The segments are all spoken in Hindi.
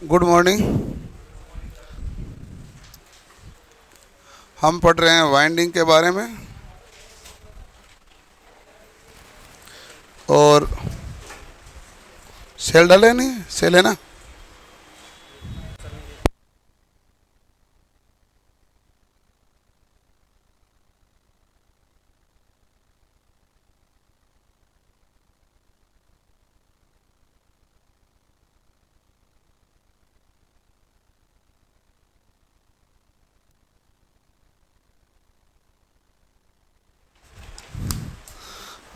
Good morning. हम पढ़ रहे हैं वाइंडिंग के बारे में और सेल डाले नहीं, सेल है ना।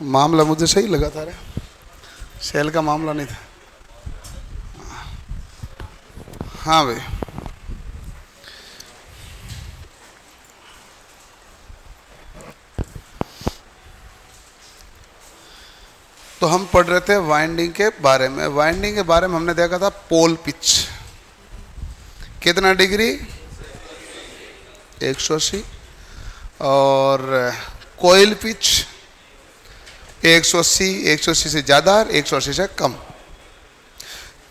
मामला मुझे सही लगा था रे, सेल का मामला नहीं था। हाँ भाई, तो हम पढ़ रहे थे वाइंडिंग के बारे में। वाइंडिंग के बारे में हमने देखा था पोल पिच कितना डिग्री 180 और कोयल पिच 180, 180 से ज़्यादा और 180 से कम।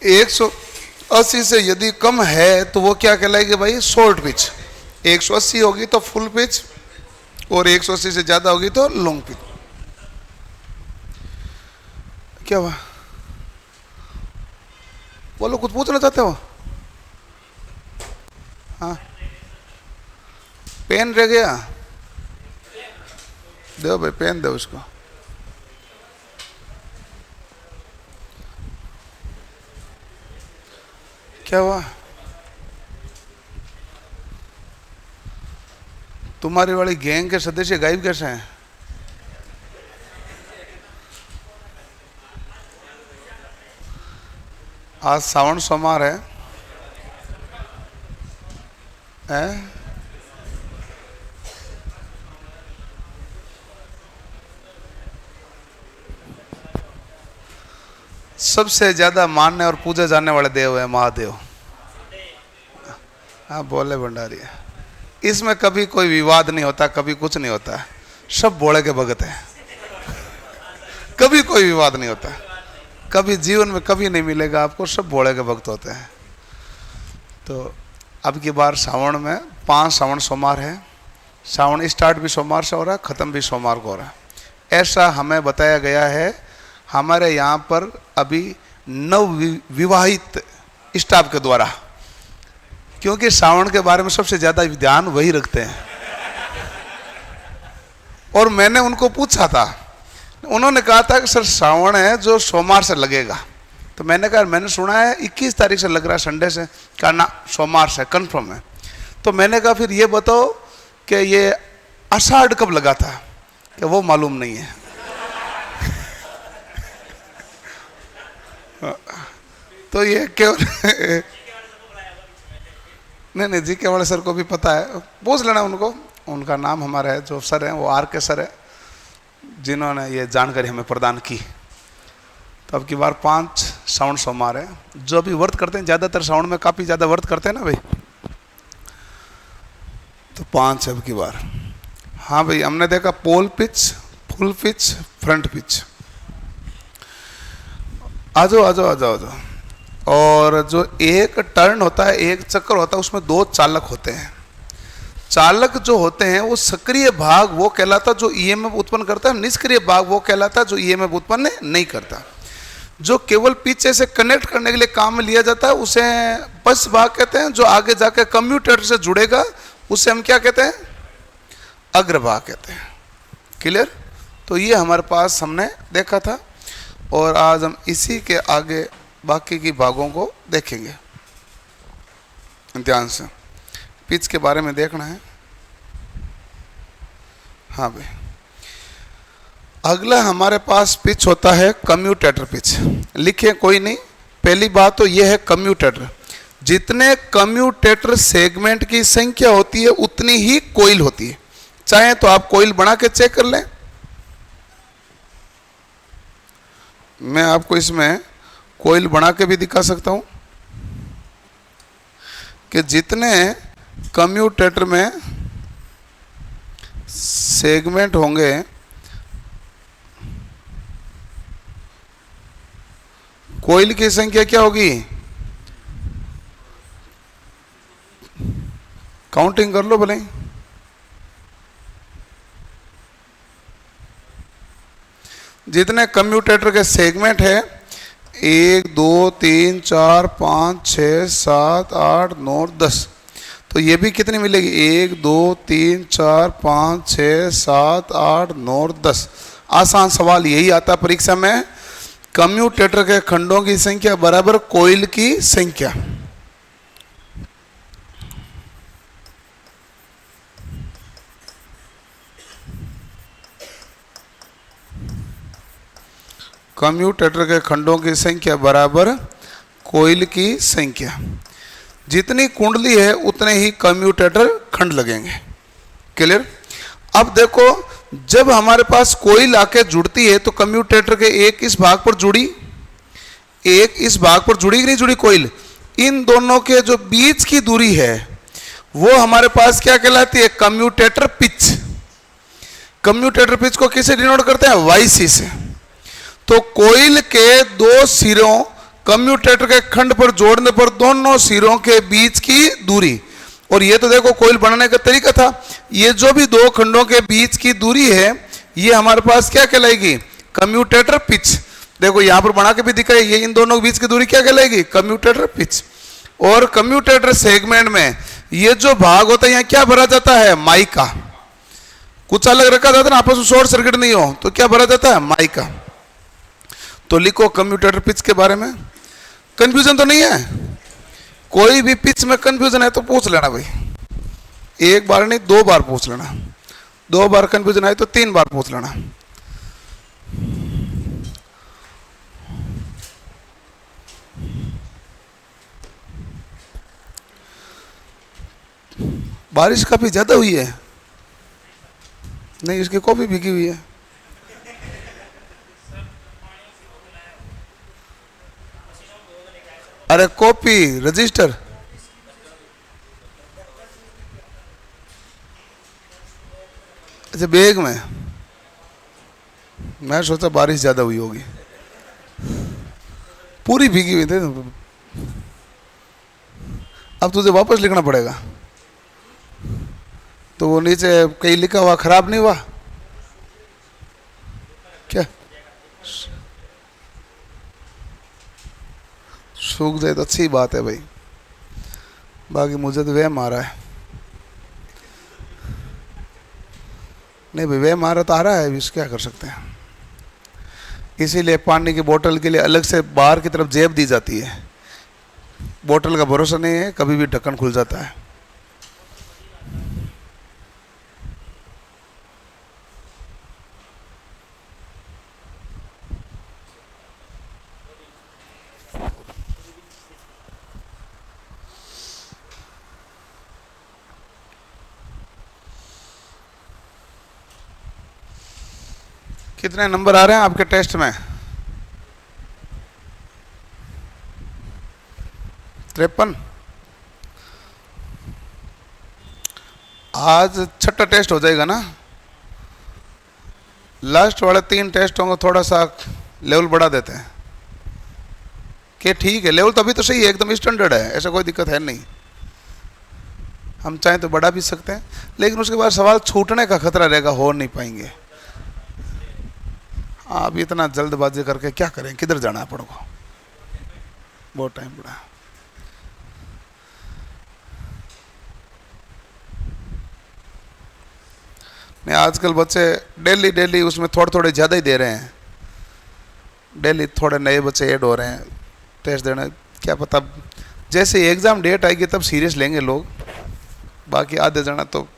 180 से यदि कम है तो वो क्या कहलाएगी भाई, शॉर्ट पिच। 180 होगी तो फुल पिच और 180 से ज़्यादा होगी तो लॉन्ग पिच। क्या हुआ, बोलो, कुछ पूछना चाहते हो? हाँ, पेन रह गया, दो भाई, पेन दो उसको। क्या हुआ, तुम्हारी वाली गैंग के सदस्य गायब कैसे हैं? आज सावन सोमवार है, हैं? सबसे ज्यादा मानने और पूजे जाने वाले देव है महादेव। हाँ, बोले भंडारी। इसमें कभी कोई विवाद नहीं होता, कभी कुछ नहीं होता, सब बोले के भगत है। कभी कोई विवाद नहीं होता, कभी जीवन में कभी नहीं मिलेगा आपको, सब भोले के भक्त होते हैं। तो अब की बार सावन में 5 सावन सोमवार है। सावन स्टार्ट भी सोमवार से हो रहा है, ख़त्म भी सोमवार को हो रहा है, ऐसा हमें बताया गया है। हमारे यहाँ पर अभी नव विवाहित स्टाफ के द्वारा, क्योंकि सावन के बारे में सबसे ज़्यादा ध्यान वही रखते हैं। और मैंने उनको पूछा था, उन्होंने कहा था कि सर सावन है जो सोमवार से लगेगा। तो मैंने कहा मैंने सुना है 21 तारीख से लग रहा है, संडे से। कहा ना, सोमवार से कन्फर्म है। तो मैंने कहा फिर ये बताओ कि ये आषाढ़ कब लगा था? कि वो मालूम नहीं है। तो ये क्यों? नहीं, जी के वाले सर को भी पता है, पूछ लेना उनको। उनका नाम हमारा है, जो सर है वो आर के सर है, जिन्होंने ये जानकारी हमें प्रदान की। तो अब की बार 5 सावन सोमवार है। जो भी व्रत करते हैं, ज़्यादातर सावन में काफ़ी ज़्यादा व्रत करते हैं ना भाई, तो 5 अब की बार। हाँ भाई, हमने देखा pole pitch, full pitch, front pitch. आ जाओ आ जाओ आ जाओ आ जाओ। और जो एक टर्न होता है, एक चक्कर होता है, उसमें 2 चालक होते हैं। चालक जो होते हैं वो सक्रिय भाग वो कहलाता जो ईएमएफ उत्पन्न करता है, निष्क्रिय भाग वो कहलाता जो ईएमएफ उत्पन्न नहीं करता। जो केवल पीछे से कनेक्ट करने के लिए काम में लिया जाता है उसे बस भाग कहते हैं। जो आगे जाके कम्यूटेटर से जुड़ेगा उसे हम क्या कहते हैं, अग्रभाग कहते हैं। क्लियर? तो ये हमारे पास हमने देखा था, और आज हम इसी के आगे बाकी की भागों को देखेंगे। ध्यान से पिच के बारे में देखना है। हाँ भाई, अगला हमारे पास पिच होता है कम्यूटेटर पिच। लिखे कोई नहीं, पहली बात तो यह है कम्यूटेटर। जितने कम्यूटेटर सेगमेंट की संख्या होती है उतनी ही कोइल होती है। चाहे तो आप कोइल बना के चेक कर लें। मैं आपको इसमें कोइल बना के भी दिखा सकता हूं कि जितने कम्यूटेटर में सेगमेंट होंगे कोइल की संख्या क्या होगी, काउंटिंग कर लो भले ही। जितने कम्यूटेटर के सेगमेंट है 1 2 3 4 5 6 7 8 9 10, तो ये भी कितनी मिलेगी 1 2 3 4 5 6 7 8 9 10। आसान सवाल यही आता है परीक्षा में, कम्यूटेटर के खंडों की संख्या बराबर कोइल की संख्या। कम्यूटेटर के खंडों की संख्या बराबर कोइल की संख्या। जितनी कुंडली है उतने ही कम्यूटेटर खंड लगेंगे। क्लियर? अब देखो, जब हमारे पास कोइल आके जुड़ती है तो कम्यूटेटर के एक इस भाग पर जुड़ी, एक इस भाग पर जुड़ी कि नहीं जुड़ी कोइल, इन दोनों के जो बीच की दूरी है वो हमारे पास क्या कहलाती है, कम्यूटेटर पिच। कम्यूटेटर पिच को किसे डिनोट करते हैं, YC से। तो कोइल के दो सिरों कम्यूटेटर के खंड पर जोड़ने पर दोनों सिरों के बीच की दूरी, और ये तो देखो कोइल बनाने का तरीका था, ये जो भी दो खंडों के बीच की दूरी है ये हमारे पास क्या कहलाएगी, कम्यूटेटर पिच। देखो यहां पर बना के भी दिखाई, ये इन दोनों के बीच की दूरी क्या कहलाएगी, कम्यूटेटर पिच। और कम्यूटेटर सेगमेंट में ये जो भाग होता है यहाँ क्या भरा जाता है, माइका। कुछ अलग रखा जाता है ना, आपस में शॉर्ट सर्किट नहीं हो तो क्या भरा जाता है, माइका। तो लिखो कम्यूटेटर पिच के बारे में। कंफ्यूजन तो नहीं है, कोई भी पिच में कंफ्यूजन है तो पूछ लेना भाई, एक बार नहीं 2 बार पूछ लेना, 2 बार कंफ्यूजन आए तो 3 बार पूछ लेना। बारिश काफी ज्यादा हुई है, नहीं इसकी कॉफी भीगी हुई है। अरे कॉपी रजिस्टर, अच्छा बैग में, मैं सोचा बारिश ज्यादा हुई होगी, पूरी भीगी हुई थी। अब तुझे वापस लिखना पड़ेगा, तो वो नीचे कहीं लिखा हुआ खराब नहीं हुआ क्या, सूख जाए तो अच्छी बात है भाई, बाकी मुझे तो वह मारा है। नहीं भाई वह मारा तो आ रहा है, इस क्या कर सकते हैं। इसीलिए पानी की बोतल के लिए अलग से बाहर की तरफ जेब दी जाती है, बोतल का भरोसा नहीं है, कभी भी ढक्कन खुल जाता है। कितने नंबर आ रहे हैं आपके टेस्ट में, 53। आज छठा टेस्ट हो जाएगा ना, लास्ट वाले 3 टेस्ट होंगे, थोड़ा सा लेवल बढ़ा देते हैं कि ठीक है, लेवल तो अभी तो सही है, एकदम स्टैंडर्ड है, ऐसा कोई दिक्कत है नहीं। हम चाहें तो बढ़ा भी सकते हैं, लेकिन उसके बाद सवाल छूटने का खतरा रहेगा, हो नहीं पाएंगे। आप इतना जल्दबाजी करके क्या करें, किधर जाना है अपन को, बहुत टाइम पड़ा। नहीं आजकल बच्चे डेली डेली उसमें थोड़े थोड़े ज़्यादा ही दे रहे हैं, डेली थोड़े नए बच्चे ऐड हो रहे हैं टेस्ट देने। क्या पता जैसे एग्ज़ाम डेट आएगी तब सीरियस लेंगे लोग, बाकी आधे जना तो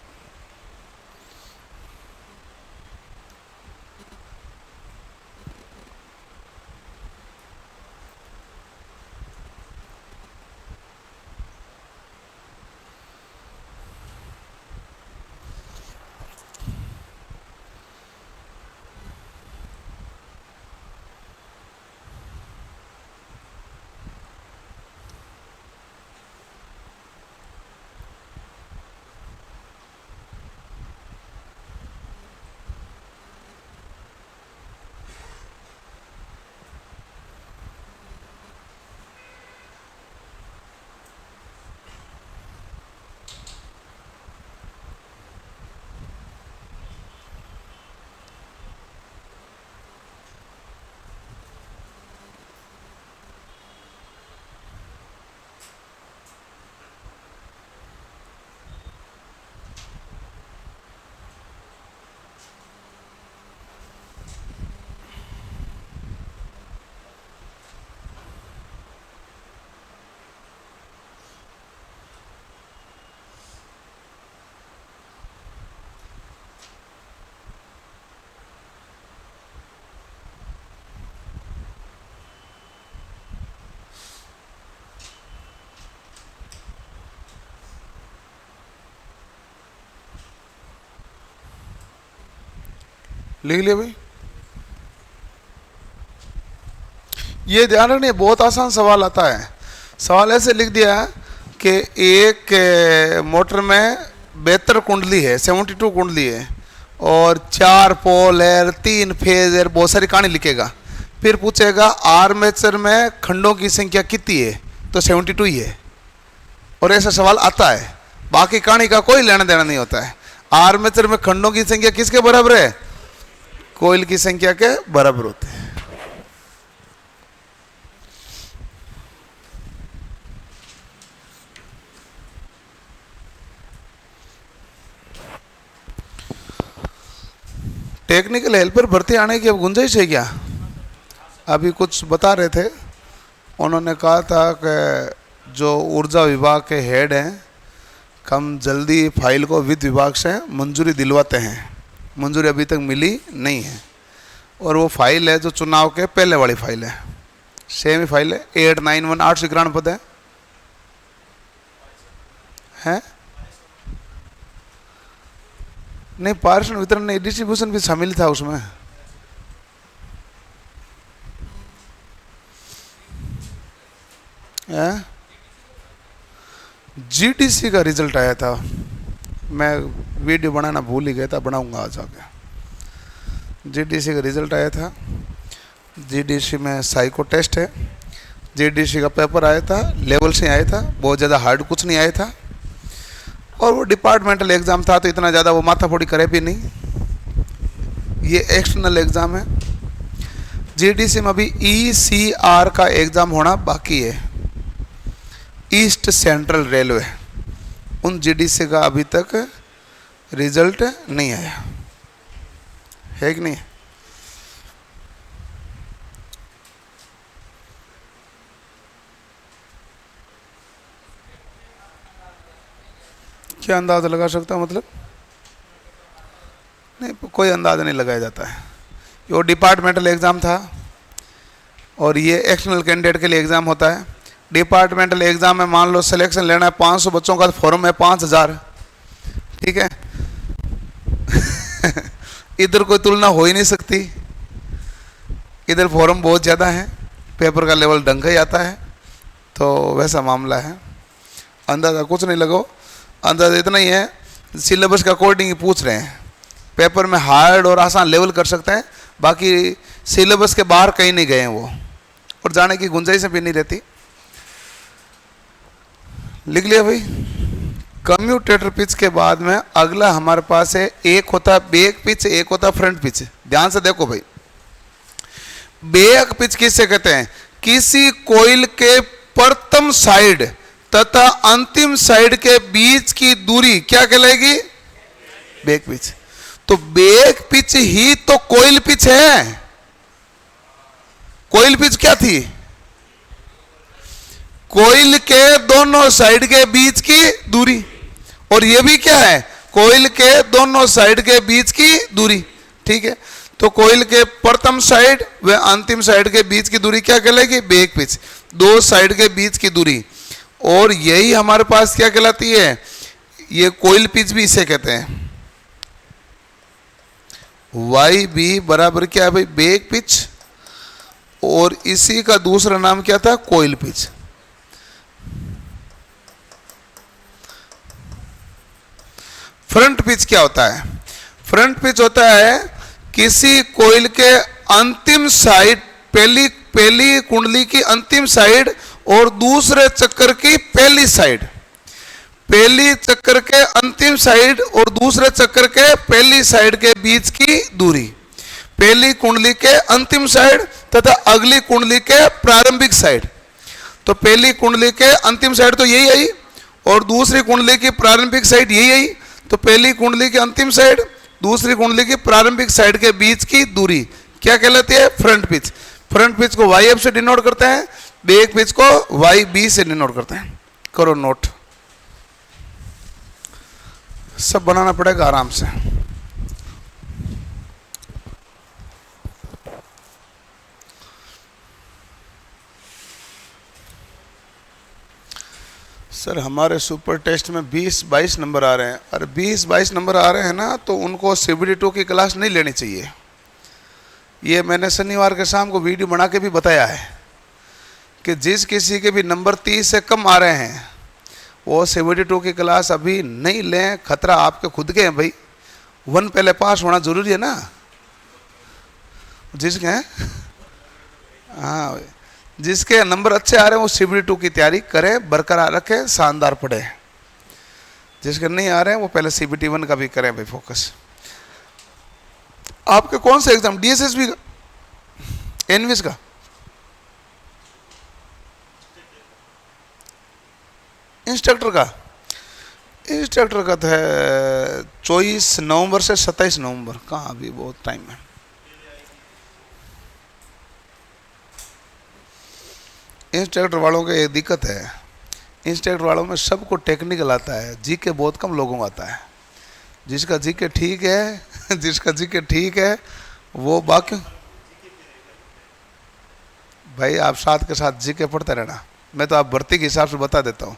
लिख लिया भाई। ये ध्यान रखना, बहुत आसान सवाल आता है। सवाल ऐसे लिख दिया कि एक मोटर में 72 कुंडली है, 72 कुंडली है, और 4 पोल है, 3 फेज है, बहुत सारी कहानी लिखेगा। फिर पूछेगा आर्मेचर में खंडों की संख्या कितनी है, तो 72 ही है। और ऐसा सवाल आता है, बाकी कहानी का कोई लेना देना नहीं होता है। आर्मेचर में खंडों की संख्या किसके बराबर है? कोयल की संख्या के बराबर होते हैं। टेक्निकल हेल्पर भर्ती आने की अब गुंजाइश है क्या? अभी कुछ बता रहे थे, उन्होंने कहा था कि जो ऊर्जा विभाग के हेड हैं, हम जल्दी फाइल को वित्त विभाग से मंजूरी दिलवाते हैं। मंजूरी अभी तक मिली नहीं है, और वो फाइल है जो चुनाव के पहले वाली फाइल है, सेम ही फाइल है। 891 891 पद है नहीं, पार्षण वितरण नहीं, डिस्ट्रीब्यूशन भी शामिल था उसमें। जीडीसी का रिजल्ट आया था, मैं वीडियो बनाना भूल ही गया था, बनाऊंगा आज आके। जीडीसी का रिजल्ट आया था, जीडीसी में साइको टेस्ट है, जीडीसी का पेपर आया था, लेवल से आया था, बहुत ज़्यादा हार्ड कुछ नहीं आया था, और वो डिपार्टमेंटल एग्ज़ाम था, तो इतना ज़्यादा वो माथाफोड़ी करे भी नहीं। ये एक्सटर्नल एग्ज़ाम है। जीडीसी में अभी ईसीआर का एग्ज़ाम होना बाकी है, ईस्ट सेंट्रल रेलवे। उन जीडीसी का अभी तक रिजल्ट नहीं आया है कि नहीं? क्या अंदाज़ा लगा सकता हूँ? मतलब नहीं, कोई अंदाज़ा नहीं लगाया जाता है। ये डिपार्टमेंटल एग्ज़ाम था, और ये एक्सटर्नल कैंडिडेट के लिए एग्ज़ाम होता है। डिपार्टमेंटल एग्ज़ाम में मान लो सिलेक्शन लेना है 500 बच्चों का, तो फॉर्म है 5000, ठीक है। इधर कोई तुलना हो ही नहीं सकती, इधर फॉर्म बहुत ज़्यादा है, पेपर का लेवल ढंग का ही आता है, तो वैसा मामला है। अंदाज़ा कुछ नहीं लगाओ, अंदाज़ा इतना ही है, सिलेबस के अकॉर्डिंग ही पूछ रहे हैं। पेपर में हार्ड और आसान लेवल कर सकते हैं, बाकी सिलेबस के बाहर कहीं नहीं गए हैं वो, और जाने की गुंजाइश भी नहीं रहती। लिख लिया भाई। कम्यूटेटर पिच के बाद में अगला हमारे पास है, एक होता है बैक पिच, एक होता है फ्रंट पिच। ध्यान से देखो भाई, बैक पिच किससे कहते हैं? किसी कोइल के प्रथम साइड तथा अंतिम साइड के बीच की दूरी क्या कहलाएगी? Back pitch. तो बैक पिच ही तो कोइल पिच है। कोइल पिच क्या थी? कोइल के दोनों साइड के बीच की दूरी, और ये भी क्या है? कोइल के दोनों साइड के बीच की दूरी, ठीक है। तो कोइल के प्रथम साइड व अंतिम साइड के बीच की दूरी क्या कहलाएगी? बैक पिच, दो साइड के बीच की दूरी। और यही हमारे पास क्या कहलाती है? ये कोइल पिच भी इसे कहते हैं। वाई बी बराबर क्या है भाई? बैक पिच, और इसी का दूसरा नाम क्या था? Coil pitch. फ्रंट पिच क्या होता है? फ्रंट पिच होता है किसी कोइल के अंतिम साइड, पहली कुंडली की अंतिम साइड और दूसरे चक्कर की पहली साइड, पहली चक्कर के अंतिम साइड और दूसरे चक्कर के पहली साइड के बीच की दूरी, पहली कुंडली के अंतिम साइड तथा अगली कुंडली के प्रारंभिक साइड। तो पहली कुंडली के अंतिम साइड तो यही आई, और दूसरी कुंडली की प्रारंभिक साइड यही आई। तो पहली कुंडली की अंतिम साइड, दूसरी कुंडली की प्रारंभिक साइड के बीच की दूरी क्या कहलाती है? Front pitch. फ्रंट पिच को वाई एफ से डिनोट करते हैं, बैक पिच को वाई बी से डिनोट करते हैं। करो नोट, सब बनाना पड़ेगा आराम से। सर हमारे सुपर टेस्ट में 20-22 नंबर आ रहे हैं, और 20-22 नंबर आ रहे हैं ना, तो उनको CBD2 की क्लास नहीं लेनी चाहिए। ये मैंने शनिवार के शाम को वीडियो बना के भी बताया है कि जिस किसी के भी नंबर 30 से कम आ रहे हैं वो 72 की क्लास अभी नहीं लें, खतरा आपके खुद के हैं भाई। 1 पहले पास होना जरूरी है ना जिसके हैं। हाँ भाई, जिसके नंबर अच्छे आ रहे हैं वो 72 की तैयारी करें, बरकरार रखें, शानदार पढ़े। जिसके नहीं आ रहे हैं वो पहले CBT 1 का भी करें भाई फोकस। आपके कौन सा एग्जाम, DSSB का, एनविस का? इंस्ट्रक्टर का? इंस्ट्रक्टर का तो है 24 नवंबर से 27 नवंबर। कहाँ, अभी बहुत टाइम है। इंस्ट्रक्टर वालों की एक दिक्कत है, इंस्ट्रक्टर वालों में सबको टेक्निकल आता है, जीके बहुत कम लोगों को आता है। जिसका जीके ठीक है जिसका जीके ठीक है वो बाकी भाई आप साथ के साथ जीके पढ़ते रहना। मैं तो आप भर्ती के हिसाब से बता देता हूँ,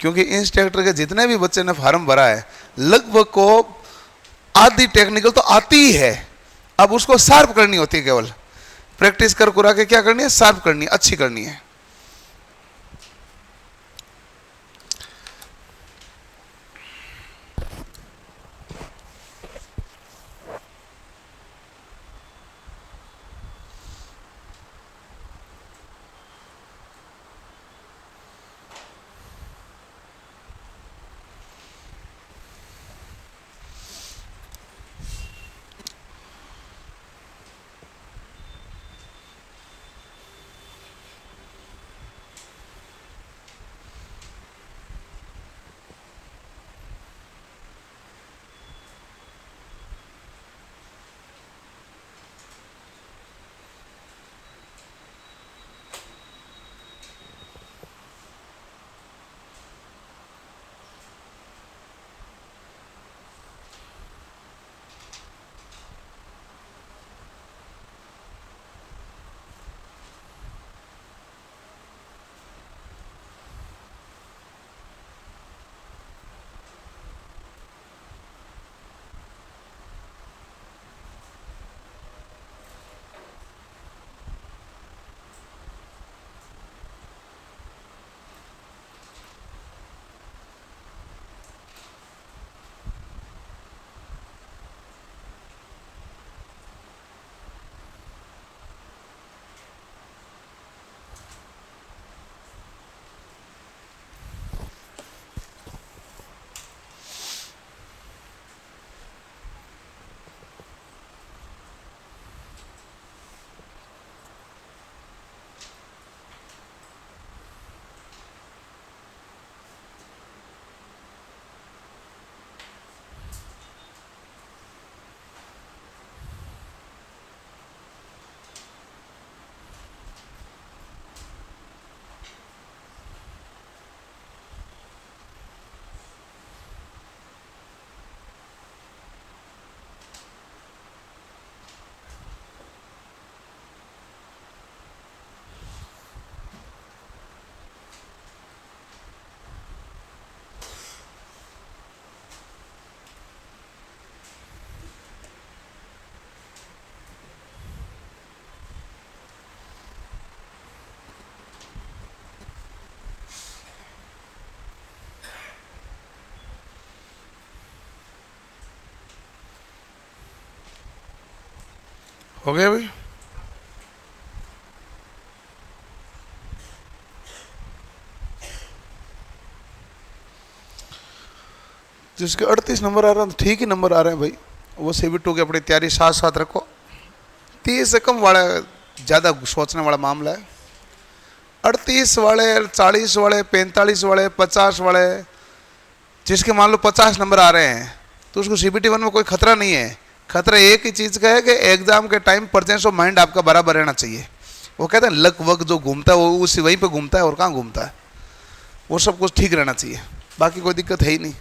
क्योंकि इंस्ट्रक्टर के जितने भी बच्चे ने फार्म भरा है लगभग को आधी टेक्निकल तो आती ही है। अब उसको शार्प करनी होती है, केवल प्रैक्टिस कर कुरा के क्या करनी है, शार्प करनी है, अच्छी करनी है। हो गया भाई? जिसके 38 नंबर आ रहा है ठीक ही नंबर आ रहे हैं भाई, वो CBT की अपनी तैयारी साथ साथ रखो। 30 से कम वाला ज़्यादा सोचने वाला मामला है। 38 वाले, 40 वाले, 45 वाले, 50 वाले, जिसके मान लो 50 नंबर आ रहे हैं तो उसको CBT 1 में कोई खतरा नहीं है। खतरा एक ही चीज़ का है कि एग्जाम के टाइम प्रेजेंस ऑफ माइंड आपका बराबर रहना चाहिए। वो कहते हैं लक वक जो घूमता है वो उसी वहीं पे घूमता है, और कहाँ घूमता है। वो सब कुछ ठीक रहना चाहिए, बाकी कोई दिक्कत है ही नहीं।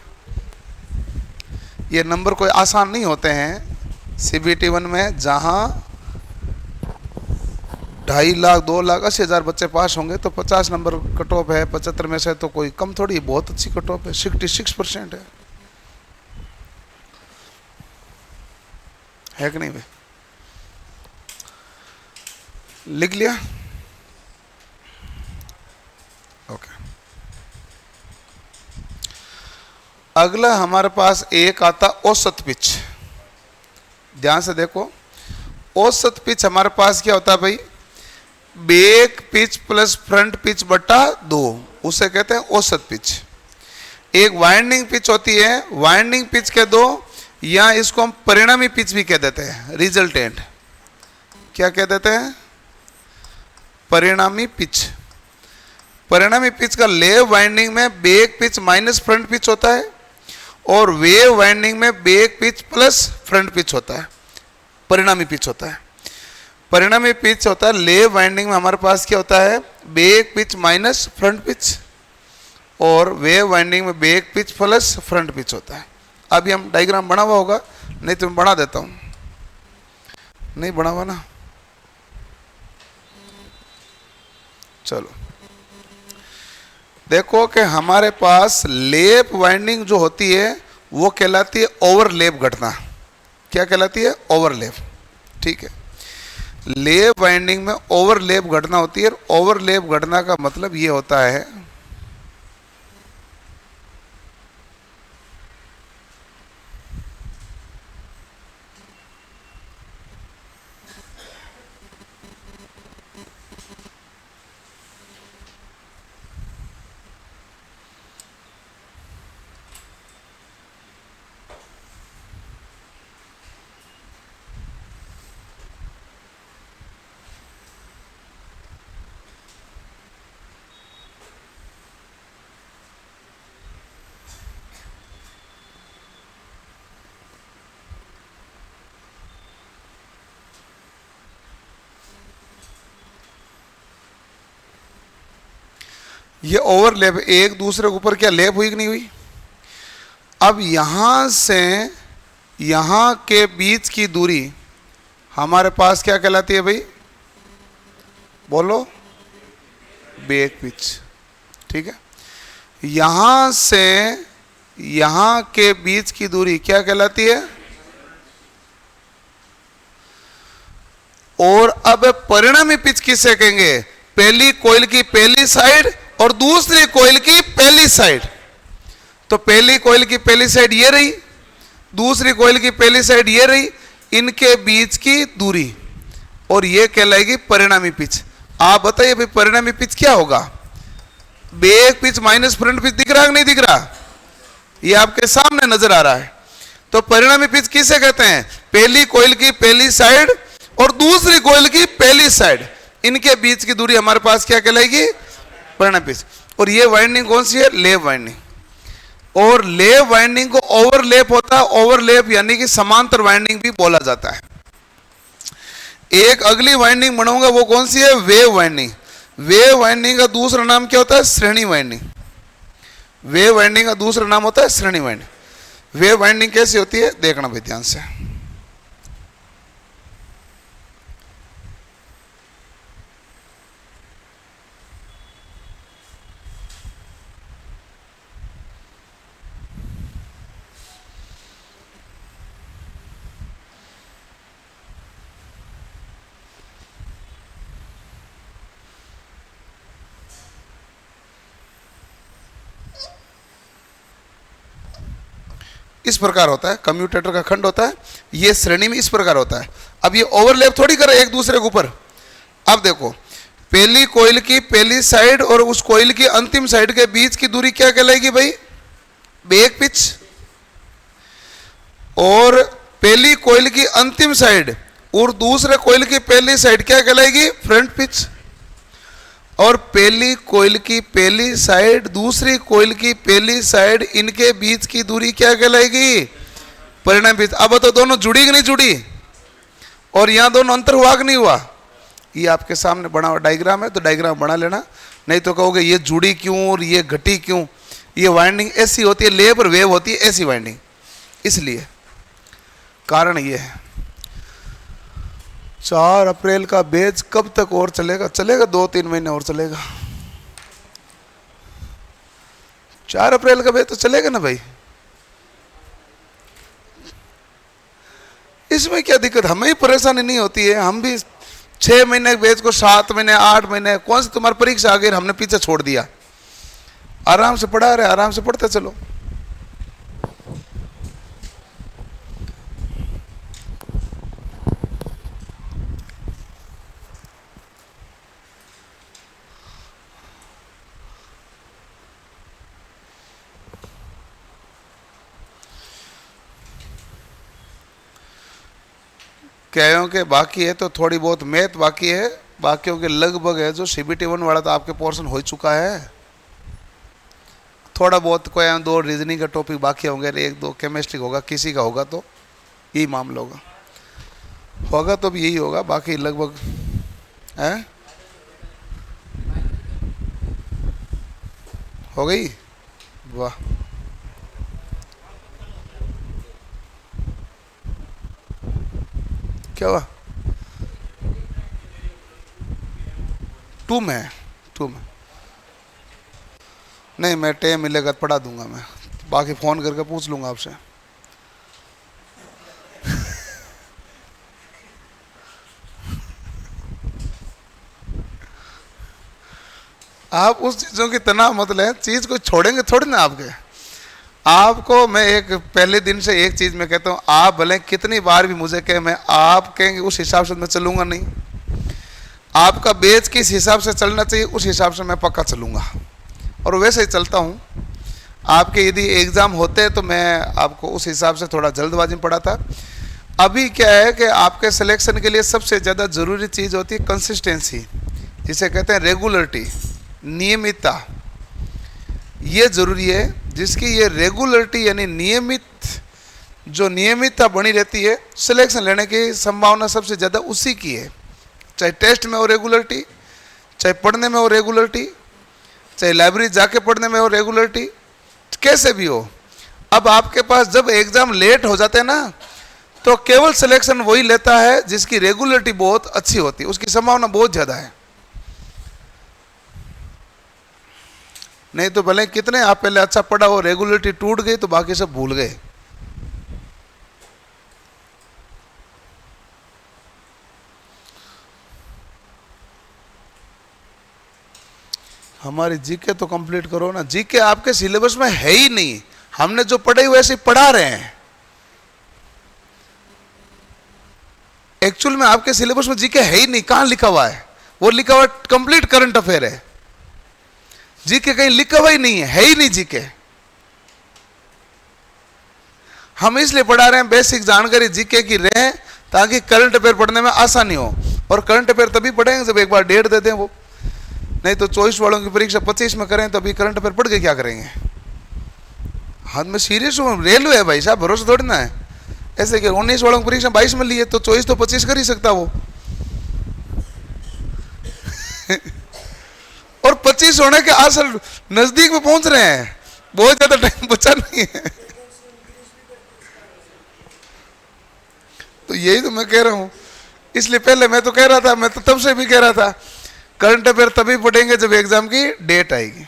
ये नंबर कोई आसान नहीं होते हैं CBT 1 में, जहाँ 2.5 लाख 2 लाख 80,000 बच्चे पास होंगे तो 50 नंबर कट ऑफ है। 75 में से तो कोई कम थोड़ी, बहुत अच्छी कट ऑफ है, 66% है कि नहीं भाई? लिख लिया? ओके। अगला हमारे पास एक आता औसत पिच। ध्यान से देखो, औसत पिच हमारे पास क्या होता है भाई? Back pitch plus front pitch बटा 2, उसे कहते हैं औसत पिच। एक वाइंडिंग पिच होती है, वाइंडिंग पिच कह दो, या इसको हम परिणामी पिच भी कह देते हैं, रिजल्टेंट। क्या कह देते हैं? परिणामी पिच। परिणामी पिच का लेव वाइंडिंग में back pitch minus front pitch होता है, और वेव वाइंडिंग में back pitch plus front pitch होता है, परिणामी पिच होता है। परिणामी पिच होता है, लेव वाइंडिंग में हमारे पास क्या होता है? Back pitch minus front pitch, और वेव वाइंडिंग में back pitch plus front pitch होता है। अभी हम डायग्राम बना हुआ होगा, नहीं तो मैं बना देता हूं। नहीं बना हुआ ना? चलो देखो कि हमारे पास लेप वाइंडिंग जो होती है वो कहलाती है ओवरलेप घटना। क्या कहलाती है? ओवरलेप। ठीक है, लेप वाइंडिंग में ओवरलेप घटना होती है। ओवरलेप घटना का मतलब ये होता है ये ओवरलेप, एक दूसरे के ऊपर क्या लेप हुई कि नहीं हुई? अब यहां से यहां के बीच की दूरी हमारे पास क्या कहलाती है भाई? बोलो। Back pitch. ठीक है, यहां से यहां के बीच की दूरी क्या कहलाती है? और अब परिणामी पिच किसे कहेंगे? पहली कोइल की पहली साइड और दूसरी कोइल की पहली साइड। तो पहली कोइल की पहली साइड ये रही, दूसरी कोइल की पहली साइड ये रही, इनके बीच की दूरी, और ये कहलाएगी परिणामी पिच। आप बताइए भाई परिणामी पिच क्या होगा? Back pitch minus front pitch दिख रहा है कि नहीं दिख रहा? ये आपके सामने नजर आ रहा है। तो परिणामी पिच किसे कहते हैं? पहली कोइल की पहली साइड और दूसरी कोइल की पहली साइड, इनके बीच की दूरी हमारे पास क्या कहलाएगी? परिणामी पिच। और ये वाइंडिंग कौन सी है? लेप वाइंडिंग। और लेप वाइंडिंग को ओवरलेप होता है, ओवरलेप यानी कि समांतर वाइंडिंग भी बोला जाता है। एक अगली वाइंडिंग बनाऊंगा, वो कौन सी है? Wave winding. वेव वाइंडिंग का दूसरा नाम क्या होता है? श्रेणी वाइंडिंग। वेव वाइंडिंग का दूसरा नाम होता है श्रेणी वाइंडिंग। वेव वाइंडिंग कैसी होती है देखना भाई ध्यान से। इस प्रकार होता है, कम्यूटेटर का खंड होता है, ये श्रेणी में इस प्रकार होता है। अब ये ओवरलैप थोड़ी करे एक दूसरे के ऊपर। अब देखो, पहली कोइल की पहली साइड और उस कोइल की अंतिम साइड के बीच की दूरी क्या कहलाएगी भाई? Back pitch. और पहली कोइल की अंतिम साइड और दूसरे कोइल की पहली साइड क्या कहलाएगी? Front pitch. और पहली कोइल की पहली साइड दूसरी कोइल की पहली साइड, इनके बीच की दूरी क्या कहलाएगी? परिणामी पिच। अब तो दोनों जुड़ी कि नहीं जुड़ी? और यहां दोनों अंतर हुआ कि नहीं हुआ? ये आपके सामने बना हुआ डायग्राम है, तो डायग्राम बना लेना, नहीं तो कहोगे ये जुड़ी क्यों और ये घटी क्यों। ये वाइंडिंग ऐसी होती है, लेप और वेव होती है ऐसी वाइंडिंग, इसलिए कारण ये है। 4 अप्रैल का बैच कब तक और चलेगा? चलेगा 2-3 महीने और चलेगा। 4 अप्रैल का बैच तो चलेगा ना भाई, इसमें क्या दिक्कत? हमें ही परेशानी नहीं होती है, हम भी 6 महीने के बैच को 7 महीने 8 महीने, कौन सी तुम्हारी परीक्षा आ गई हमने पीछे छोड़ दिया। आराम से पढ़ा रहे, आराम से पढ़ते चलो। कहो के बाकी है तो थोड़ी बहुत मैथ बाकी है, बाकियों के लगभग है। जो CBT 1 वाला तो आपके पोर्शन हो चुका है। थोड़ा बहुत कोई 2 रीजनिंग का टॉपिक बाकी होंगे, 1-2 केमिस्ट्री होगा, किसी का होगा तो यही मामला होगा तो भी यही होगा, बाकी लगभग है। हो गई, वाह। क्या हुआ? 2 में, 2 में नहीं, मैं टाइम मिलेगा तो पढ़ा दूंगा मैं, बाकी फ़ोन करके पूछ लूंगा आपसे। आप उस चीज़ों की तनाव मत लें, चीज़ को छोड़ेंगे थोड़ी ना आपको मैं एक पहले दिन से एक चीज़ मैं कहता हूँ, आप भले कितनी बार भी मुझे कहें, मैं आप कहेंगे उस हिसाब से मैं चलूँगा नहीं। आपका बेच किस हिसाब से चलना चाहिए उस हिसाब से मैं पक्का चलूँगा, और वैसे ही चलता हूँ। आपके यदि एग्ज़ाम होते हैं तो मैं आपको उस हिसाब से थोड़ा जल्दबाजी में पढ़ाता। अभी क्या है कि आपके सिलेक्शन के लिए सबसे ज़्यादा ज़रूरी चीज़ होती है कंसिस्टेंसी, जिसे कहते हैं रेगुलरिटी, नियमितता। ये ज़रूरी है, जिसकी ये रेगुलरिटी यानी नियमितता बनी रहती है, सिलेक्शन लेने की संभावना सबसे ज़्यादा उसी की है। चाहे टेस्ट में हो रेगुलरिटी, चाहे पढ़ने में हो रेगुलरिटी, चाहे लाइब्रेरी जाके पढ़ने में हो रेगुलरिटी, कैसे भी हो। अब आपके पास जब एग्ज़ाम लेट हो जाते हैं ना, तो केवल सिलेक्शन वही लेता है जिसकी रेगुलरिटी बहुत अच्छी होती है, उसकी संभावना बहुत ज़्यादा है। नहीं तो भले कितने आप पहले अच्छा पढ़ा हो, रेगुलरिटी टूट गई तो बाकी सब भूल गए। हमारी जीके तो कंप्लीट करो ना। जीके आपके सिलेबस में है ही नहीं, हमने जो पढ़े हुए ऐसे पढ़ा रहे हैं। एक्चुअल में आपके सिलेबस में जीके है ही नहीं, कहां लिखा हुआ है? वो लिखा हुआ कंप्लीट करंट अफेयर है, जीके कहीं लिखा हुआ ही नहीं है ही नहीं जीके। हम इसलिए पढ़ा रहे हैं बेसिक जानकारी जीके की रहे, ताकि करंट अफेयर पढ़ने में आसानी हो। और करंट अफेयर तभी पढ़ेंगे जब एक बार डेट दे दें वो, नहीं तो 24 वालों की परीक्षा 25 में करें तो अभी करंट अफेयर पढ़ के क्या करेंगे। हाथ में सीरियस हूँ, रेलवे है भाई साहब, भरोसा थोड़ी ना है। ऐसे कि 19 वालों की परीक्षा 22 में लिए तो 24 तो 25 कर ही सकता वो। और 25 होने के असल नजदीक में पहुंच रहे हैं, बहुत ज्यादा टाइम बचा नहीं है। तो यही तो मैं कह रहा हूं, इसलिए पहले मैं तो कह रहा था, मैं तो तब से भी कह रहा था करंट अफेयर तभी पढ़ेंगे जब एग्जाम की डेट आएगी।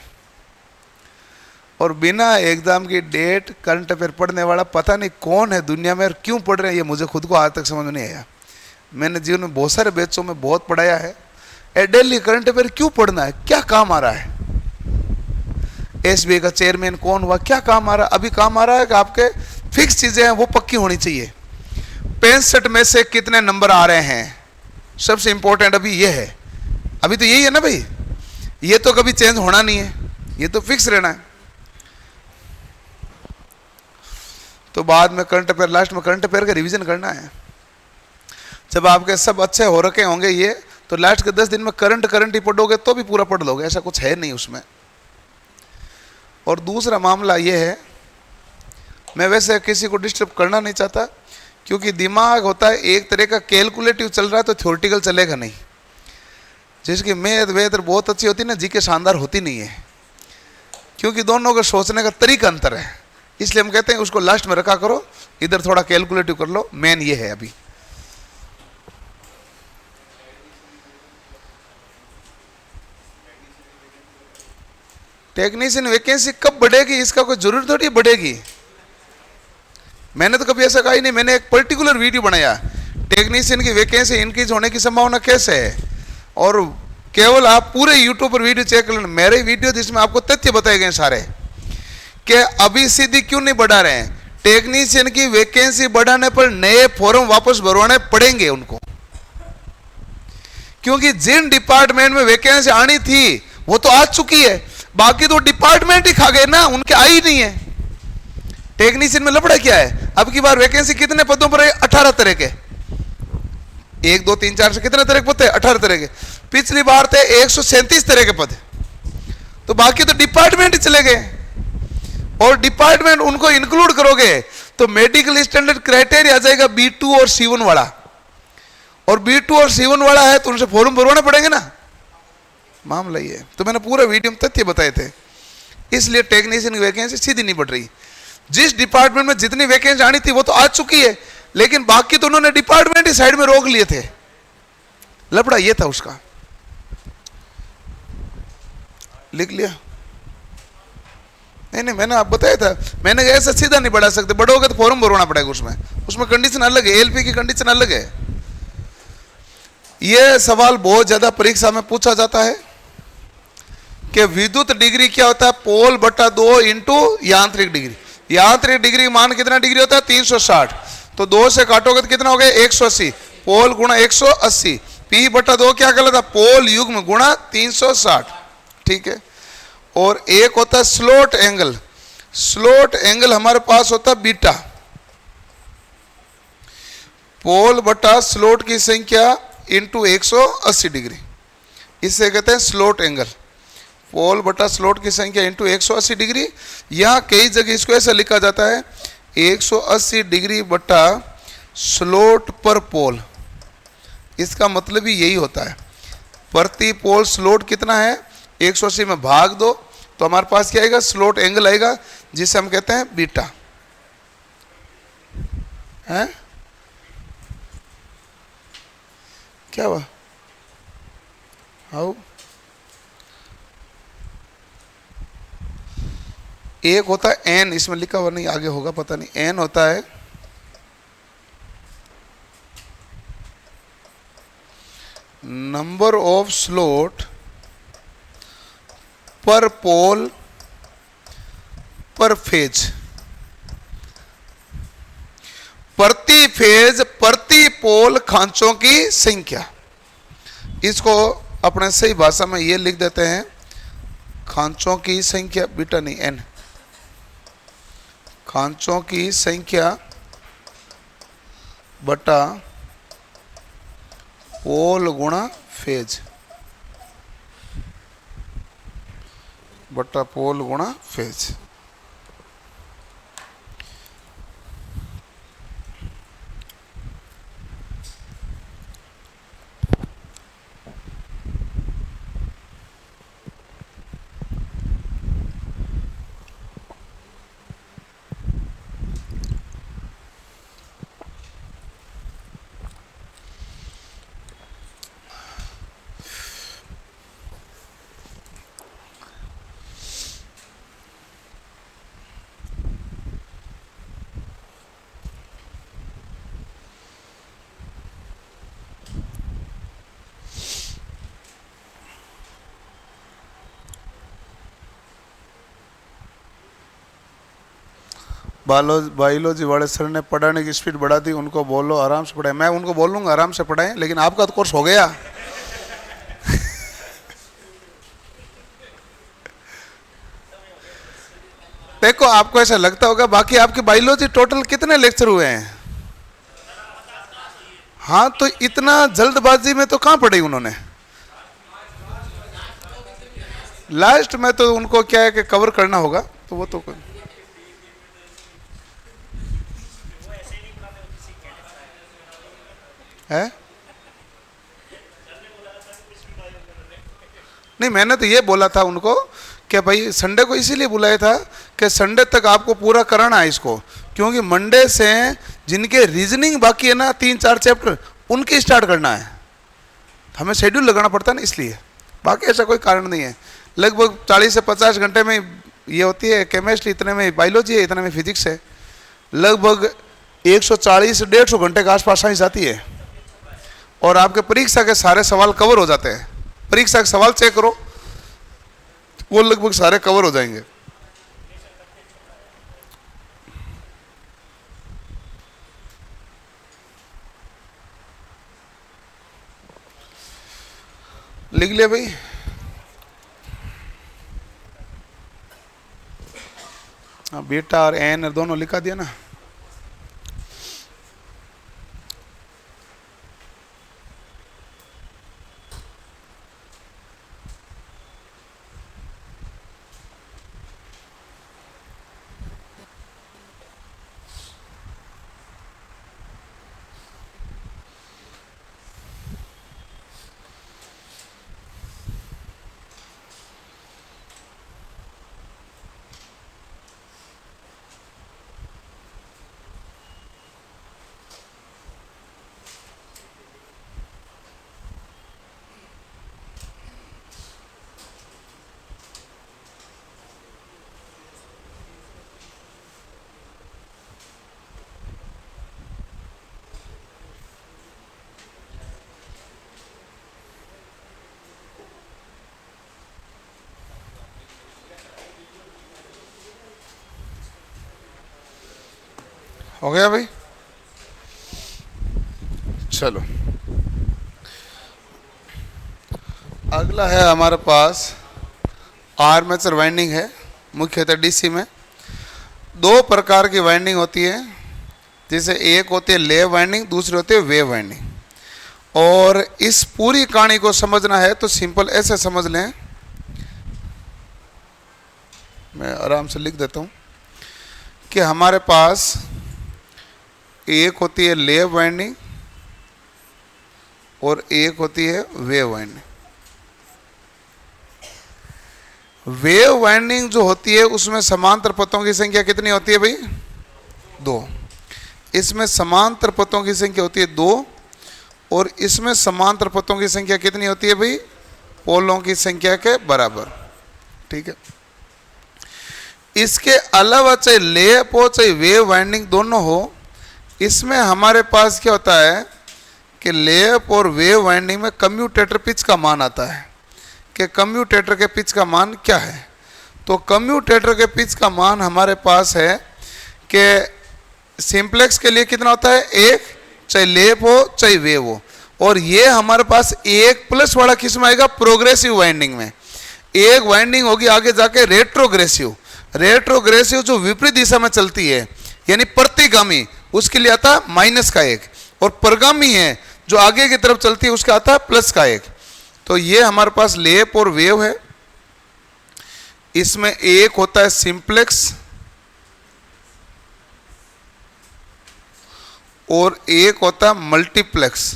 और बिना एग्जाम की डेट करंट अफेयर पढ़ने वाला पता नहीं कौन है दुनिया में और क्यों पढ़ रहे हैं, ये मुझे खुद को आज तक समझ में नहीं आया। मैंने जीवन में बहुत सारे बैचों में बहुत पढ़ाया है, डेली करंट अफेयर क्यों पढ़ना है, क्या काम आ रहा है? SBI का चेयरमैन कौन हुआ, क्या काम आ रहा है? अभी काम आ रहा है कि आपके फिक्स चीजें हैं वो पक्की होनी चाहिए। 65 में से कितने नंबर आ रहे हैं, सबसे इंपॉर्टेंट अभी ये है। अभी तो यही है ना भाई, ये तो कभी चेंज होना नहीं है, ये तो फिक्स रहना है। तो बाद में करंट अफेयर, लास्ट में करंट अफेयर का रिवीजन करना है। जब आपके सब अच्छे हो रखे होंगे ये, तो लास्ट के 10 दिन में करंट ही पढ़ोगे तो भी पूरा पढ़ लोगे, ऐसा कुछ है नहीं उसमें। और दूसरा मामला ये है, मैं वैसे किसी को डिस्टर्ब करना नहीं चाहता, क्योंकि दिमाग होता है एक तरह का कैलकुलेटिव चल रहा है तो थ्योरेटिकल चलेगा नहीं। जिसकी मैथ वेथ बहुत अच्छी होती है ना, जीके शानदार होती नहीं है, क्योंकि दोनों का सोचने का तरीका अंतर है। इसलिए हम कहते हैं उसको लास्ट में रखा करो, इधर थोड़ा कैलकुलेटिव कर लो, मेन ये है। अभी टेक्नीशियन वैकेंसी कब बढ़ेगी इसका कोई जरूरत थोड़ी बढ़ेगी। मैंने तो कभी ऐसा कहा ही नहीं, मैंने एक पर्टिकुलर वीडियो बनाया टेक्नीशियन की वैकेंसी इंक्रीज होने की संभावना कैसे है? और केवल आप पूरे यूट्यूब पर वीडियो चेक कर लेना, मेरे वीडियो जिसमें आपको तथ्य बताए गए सारे, कि अभी सीधी क्यों नहीं बढ़ा रहे हैं। टेक्नीशियन की वैकेंसी बढ़ाने पर नए फॉर्म वापस भरवाने पड़ेंगे उनको, क्योंकि जिन डिपार्टमेंट में वैकेंसी आनी थी वो तो आ चुकी है, बाकी तो डिपार्टमेंट ही खा गए ना, उनके आई नहीं है। टेक्नीशियन में लफड़ा क्या है? अब की बार वैकेंसी कितने पदों पर है? 18 तरह के, 1 2 3 4 से कितने तरह के पद थे? 18 तरह के। पिछली बार थे 137 तरह के पद, तो बाकी तो डिपार्टमेंट ही चले गए। और डिपार्टमेंट उनको इंक्लूड करोगे तो मेडिकल स्टैंडर्ड क्राइटेरिया आ जाएगा B2 और C1 वाला, और B2 और C1 वाला है तो उनसे फॉर्म भरवाने पड़ेंगे ना, मामला ये है। तो मैंने पूरा वीडियो में तथ्य बताए थे, इसलिए टेक्नीशियन की वैकेंसी सीधी नहीं बढ़ रही। जिस डिपार्टमेंट में जितनी वैकेंसी आनी थी वो तो आ चुकी है, लेकिन बाकी तो उन्होंने डिपार्टमेंट ही साइड में रोक लिए थे। लफड़ा ये था उसका, लिख लिया? नहीं, मैंने आप बताया था, मैंने कहा ऐसा सीधा नहीं बढ़ा सकते, बढ़ोगे तो फॉर्म भरवाना पड़ेगा, उसमें कंडीशन अलग है, एलपी की कंडीशन अलग है। यह सवाल बहुत ज्यादा परीक्षा में पूछा जाता है कि विद्युत डिग्री क्या होता है? पोल बटा 2 इंटू यांत्रिक डिग्री। यांत्रिक डिग्री मान कितना डिग्री होता है? 360, तो 2 से काटोगे तो कितना हो गया? 180। पोल गुणा 180, पी बटा 2 क्या कहलाता? पोल युग्म गुणा 360, ठीक है। और एक होता है स्लोट एंगल। स्लोट एंगल हमारे पास होता है बीटा, पोल बटा स्लोट की संख्या इंटू 180 डिग्री, इसे कहते हैं स्लोट एंगल। पोल बटा स्लोट की संख्या इंटू 180 डिग्री। यहां कई जगह इसको ऐसा लिखा जाता है 180 डिग्री बटा स्लोट पर पोल। इसका मतलब ही यही होता है, प्रति पोल स्लोट कितना है? 180 में भाग दो तो हमारे पास क्या आएगा? स्लोट एंगल आएगा, जिसे हम कहते हैं बीटा, है? क्या हुआ? हाउ? एक होता है एन, इसमें लिखा हुआ नहीं, आगे होगा पता नहीं। एन होता है नंबर ऑफ स्लोट पर पोल पर फेज। प्रति फेज प्रति पोल खांचों की संख्या। इसको अपने सही भाषा में ये लिख देते हैं खांचों की संख्या, बीटा नहीं एन, खांचों की संख्या बटा पोल गुणा फेज, बटा पोल गुणा फेज। बायोलॉजी वाले सर ने पढ़ाने की स्पीड बढ़ा दी, उनको बोलो आराम से पढ़ाएं। मैं उनको बोलूँगा आराम से पढ़ाएं, लेकिन आपका तो कोर्स हो गया। देखो आपको ऐसा लगता होगा, बाकी आपकी बायोलॉजी टोटल कितने लेक्चर हुए हैं? हाँ, तो इतना जल्दबाजी में तो कहाँ पढ़ी उन्होंने? लास्ट में तो उनको क्या है कि कवर करना होगा, तो वो तो है। नहीं, मैंने तो ये बोला था उनको कि भाई संडे को इसीलिए बुलाया था कि संडे तक आपको पूरा कराना है इसको, क्योंकि मंडे से जिनके रीजनिंग बाकी है ना 3-4 चैप्टर, उनकी स्टार्ट करना है। हमें शेड्यूल लगाना पड़ता है ना, इसलिए। बाकी ऐसा कोई कारण नहीं है। लगभग 40 से 50 घंटे में ये होती है केमिस्ट्री, इतने में बायोलॉजी है, इतने में फिजिक्स है। लगभग 140 से 150 घंटे के आसपास साइंस आती है। और आपके परीक्षा के सारे सवाल कवर हो जाते हैं। परीक्षा के सवाल चेक करो, वो लगभग सारे कवर हो जाएंगे। लिख लिया भाई? हाँ, बीटा और एन दोनों लिखा दिया ना। हो गया भाई? चलो, अगला है हमारे पास आर्मेचर वाइंडिंग है। मुख्यतः डीसी में दो प्रकार की वाइंडिंग होती है, जैसे एक होती है लेव वाइंडिंग, दूसरी होती है वेव वाइंडिंग। और इस पूरी कहानी को समझना है तो सिंपल ऐसे समझ लें, मैं आराम से लिख देता हूँ कि हमारे पास एक होती है लेव वाइंडिंग और एक होती है वेव वाइंडिंग। वेव वाइंडिंग जो होती है उसमें समांतर पथों की संख्या कितनी होती है भाई? 2। इसमें समांतर पथों की संख्या होती है 2 और इसमें समांतर पथों की संख्या कितनी होती है भाई? पोलों की संख्या के बराबर। ठीक है। इसके अलावा चाहे लेप हो चाहे वेव वाइंडिंग दोनों हो, इसमें हमारे पास क्या होता है कि लेप और वेव वाइंडिंग में कम्यूटेटर पिच का मान आता है कि कम्यूटेटर के पिच का मान क्या है। तो कम्यूटेटर के पिच का मान हमारे पास है कि सिंप्लेक्स के लिए कितना होता है? 1, चाहे लेप हो चाहे वेव हो। और ये हमारे पास 1 प्लस वाला किस में आएगा? प्रोग्रेसिव वाइंडिंग में। एक वाइंडिंग होगी आगे जाके रेट्रोग्रेसिव। रेट्रोग्रेसिव जो विपरीत दिशा में चलती है यानी प्रतिगामी, उसके लिए आता है -1। और परगामी है जो आगे की तरफ चलती है उसका आता है +1। तो ये हमारे पास लेप और वेव है। इसमें एक होता है सिंप्लेक्स और एक होता है मल्टीप्लेक्स।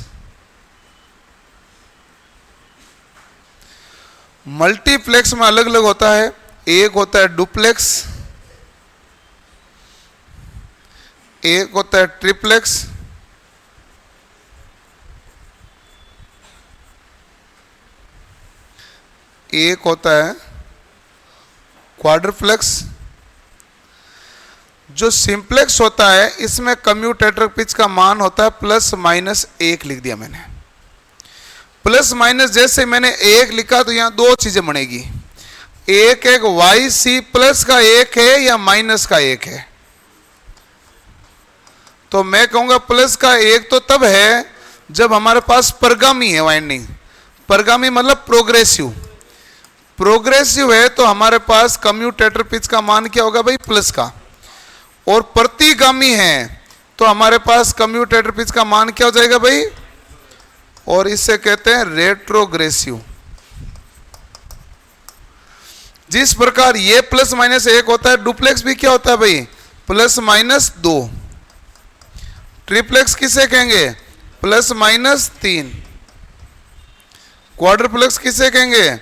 मल्टीप्लेक्स में अलग अलग होता है, एक होता है डुप्लेक्स, एक होता है ट्रिप्लेक्स, एक होता है क्वाड्रप्लेक्स। जो सिंप्लेक्स होता है इसमें कम्यूटेटर पिच का मान होता है +-1 लिख दिया मैंने। प्लस माइनस जैसे मैंने 1 लिखा तो यहां 2 चीजें बनेगी, एक YC प्लस का 1 है या माइनस का 1 है। तो मैं कहूंगा प्लस का 1 तो तब है जब हमारे पास परगामी है वाइंडिंग। परगामी मतलब प्रोग्रेसिव। प्रोग्रेसिव है तो हमारे पास कम्यूटेटर पिच का मान क्या होगा भाई? प्लस का। और प्रतिगामी है तो हमारे पास कम्यूटेटर पिच का मान क्या हो जाएगा भाई? और इससे कहते हैं रेट्रोग्रेसिव। जिस प्रकार ये +-1 होता है, डुप्लेक्स भी क्या होता है भाई? +-2। ट्रिप्लेक्स किसे कहेंगे? +-3। क्वाड्रप्लेक्स किसे कहेंगे?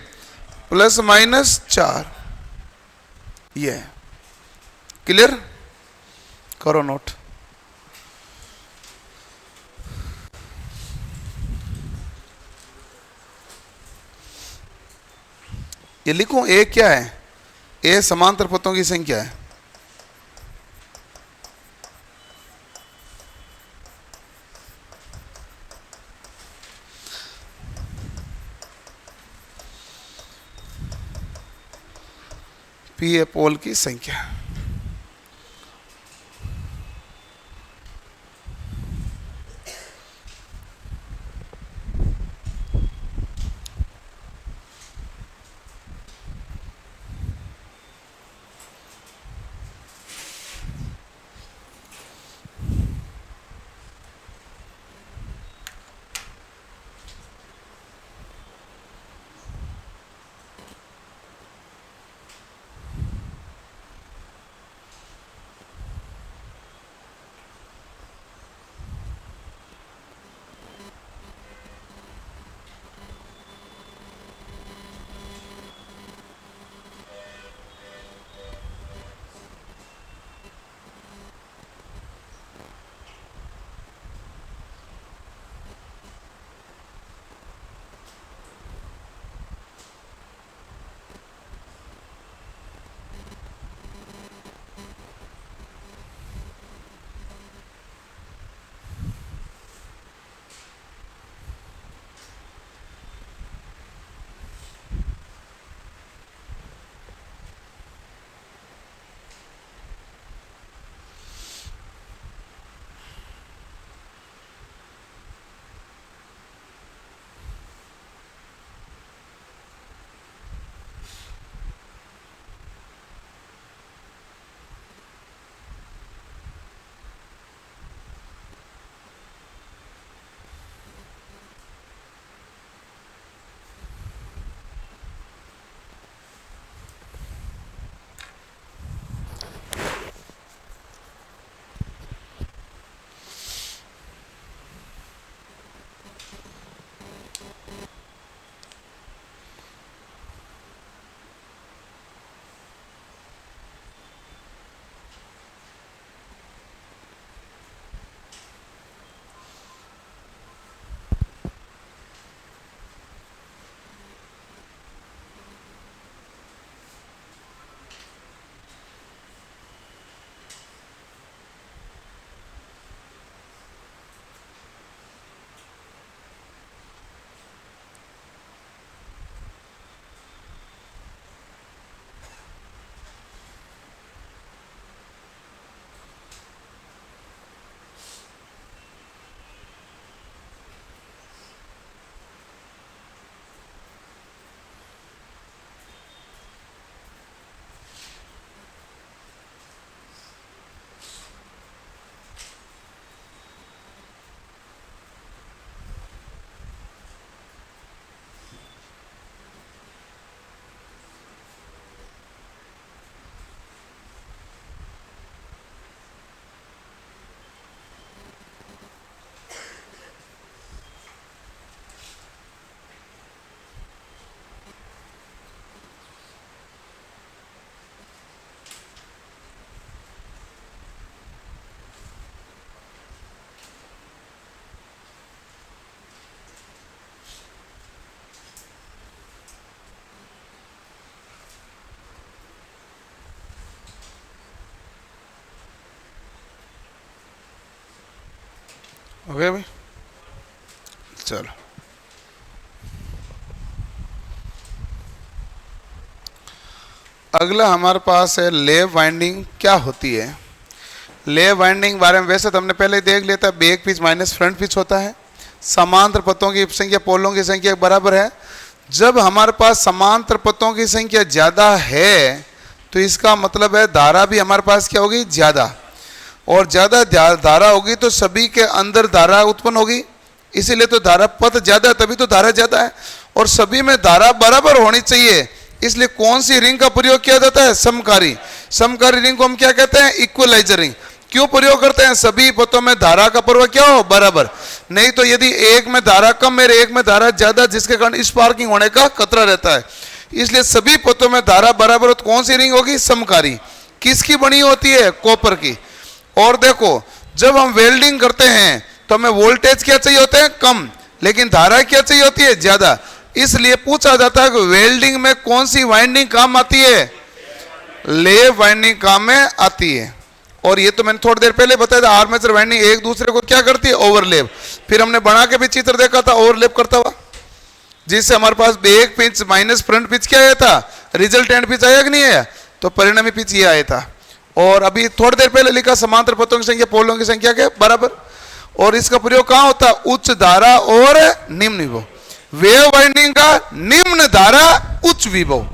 +-4। ये क्लियर करो नोट। ये लिखूं, ए क्या है? ए समांतर पथों की संख्या है। पी है पोल की संख्या। हो गया भाई, चलो। अगला हमारे पास है लेव वाइंडिंग क्या होती है। लेव वाइंडिंग बारे में वैसे तो हमने पहले ही देख लिया था, back pitch minus front pitch होता है। समांतर पथों की संख्या पोलों की संख्या बराबर है। जब हमारे पास समांतर पथों की संख्या ज़्यादा है तो इसका मतलब है धारा भी हमारे पास क्या होगी, ज़्यादा। और ज़्यादा धारा होगी तो सभी के अंदर धारा उत्पन्न होगी, इसीलिए तो धारा पथ ज़्यादा है, तभी तो धारा ज़्यादा है। और सभी में धारा बराबर होनी चाहिए, इसलिए कौन सी रिंग का प्रयोग किया जाता है, समकारी। समकारी रिंग को हम क्या कहते हैं, इक्वलाइजर रिंग। क्यों प्रयोग करते हैं, सभी पथों में धारा का प्रवाह क्या हो, बराबर। नहीं तो यदि एक में धारा कम और एक में धारा ज्यादा, जिसके कारण स्पार्किंग होने का खतरा रहता है, इसलिए सभी पथों में धारा बराबर हो तो कौन सी रिंग होगी, समकारी। किसकी बनी होती है, कॉपर की। और देखो जब हम वेल्डिंग करते हैं तो हमें वोल्टेज क्या चाहिए होते हैं, कम, लेकिन धारा क्या चाहिए होती है, ज्यादा। इसलिए पूछा जाता है कि वेल्डिंग में कौन सी वाइंडिंग काम आती है, लेव वाइंडिंग काम में आती है। और ये तो मैंने थोड़ी देर पहले बताया था, आर्मेचर वाइंडिंग एक दूसरे को क्या करती है, ओवरलेप। फिर हमने बना के भी चित्र देखा था ओवरलेप करता हुआ, जिससे हमारे पास back pitch minus front pitch क्या आया था, रिजल्टेंट पिच आया कि नहीं आया। तो परिणामी पिच ये आया था। और अभी थोड़ी देर पहले लिखा समांतर पथों की संख्या पोलों की संख्या के बराबर। और इसका प्रयोग कहां होता है? उच्च धारा और निम्न विभव। वेव वाइंडिंग का निम्न धारा उच्च विभव,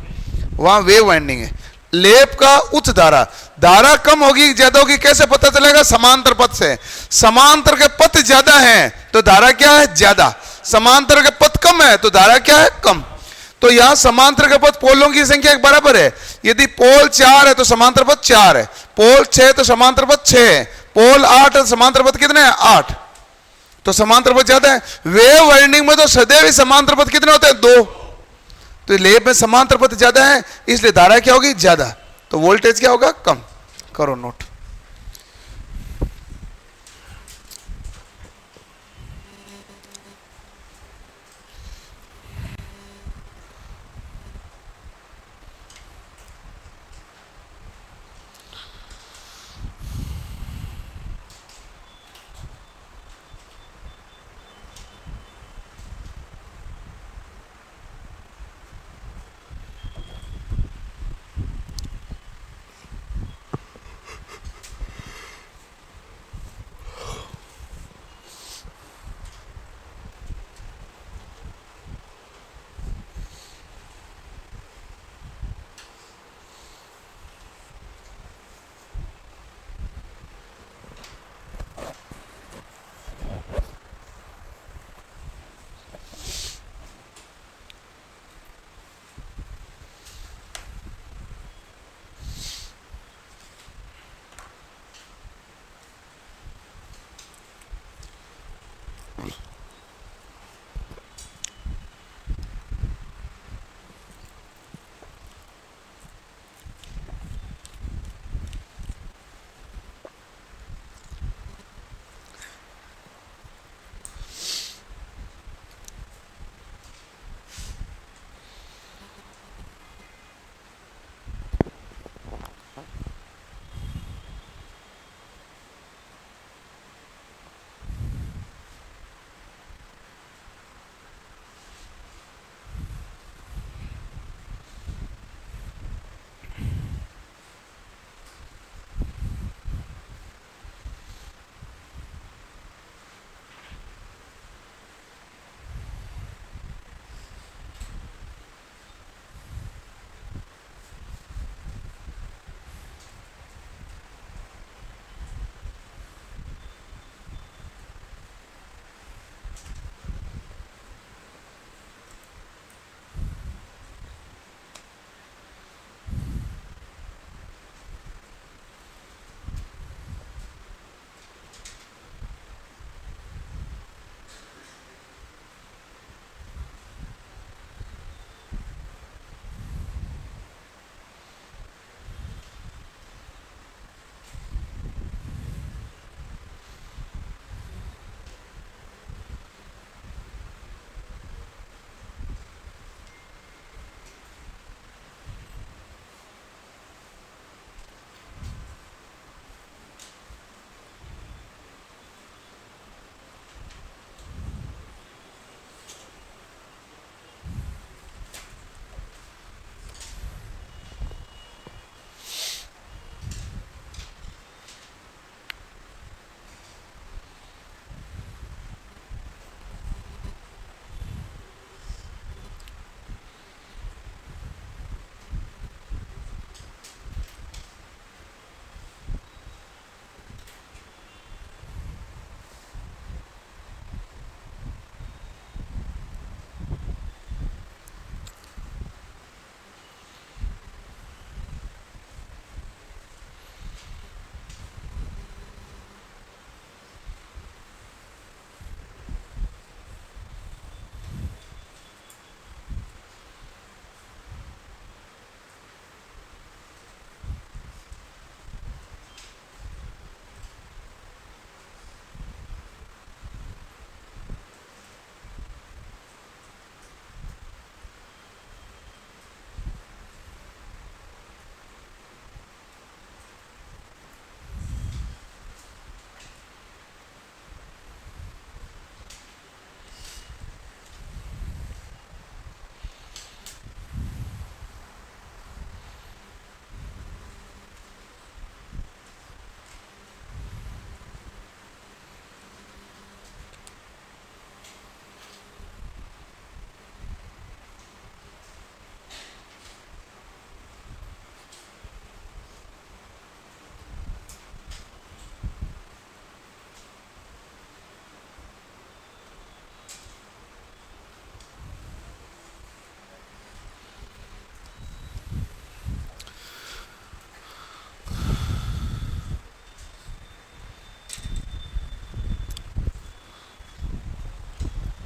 वहां वेव वाइंडिंग है। लेप का उच्च धारा, धारा कम होगी ज्यादा होगी कैसे पता चलेगा? समांतर पथ से। समांतर के पथ ज्यादा है तो धारा क्या है? ज्यादा। समांतर के पथ कम है तो धारा क्या है? कम। तो यहां समांतर के पथ पोलों की संख्या एक बराबर है। यदि पोल 4 है तो समांतर पथ 4 है, पोल 6 तो समांतर पथ 6 है, पोल 8 है तो समांतर पथ कितने हैं? 8। तो समांतर पथ ज्यादा है। वेव वाइंडिंग में तो सदैव ही समांतर पथ कितने होते हैं? 2। तो लेप में समांतर पथ ज्यादा है इसलिए धारा क्या होगी? ज्यादा। तो वोल्टेज क्या होगा? कम। करो नोट।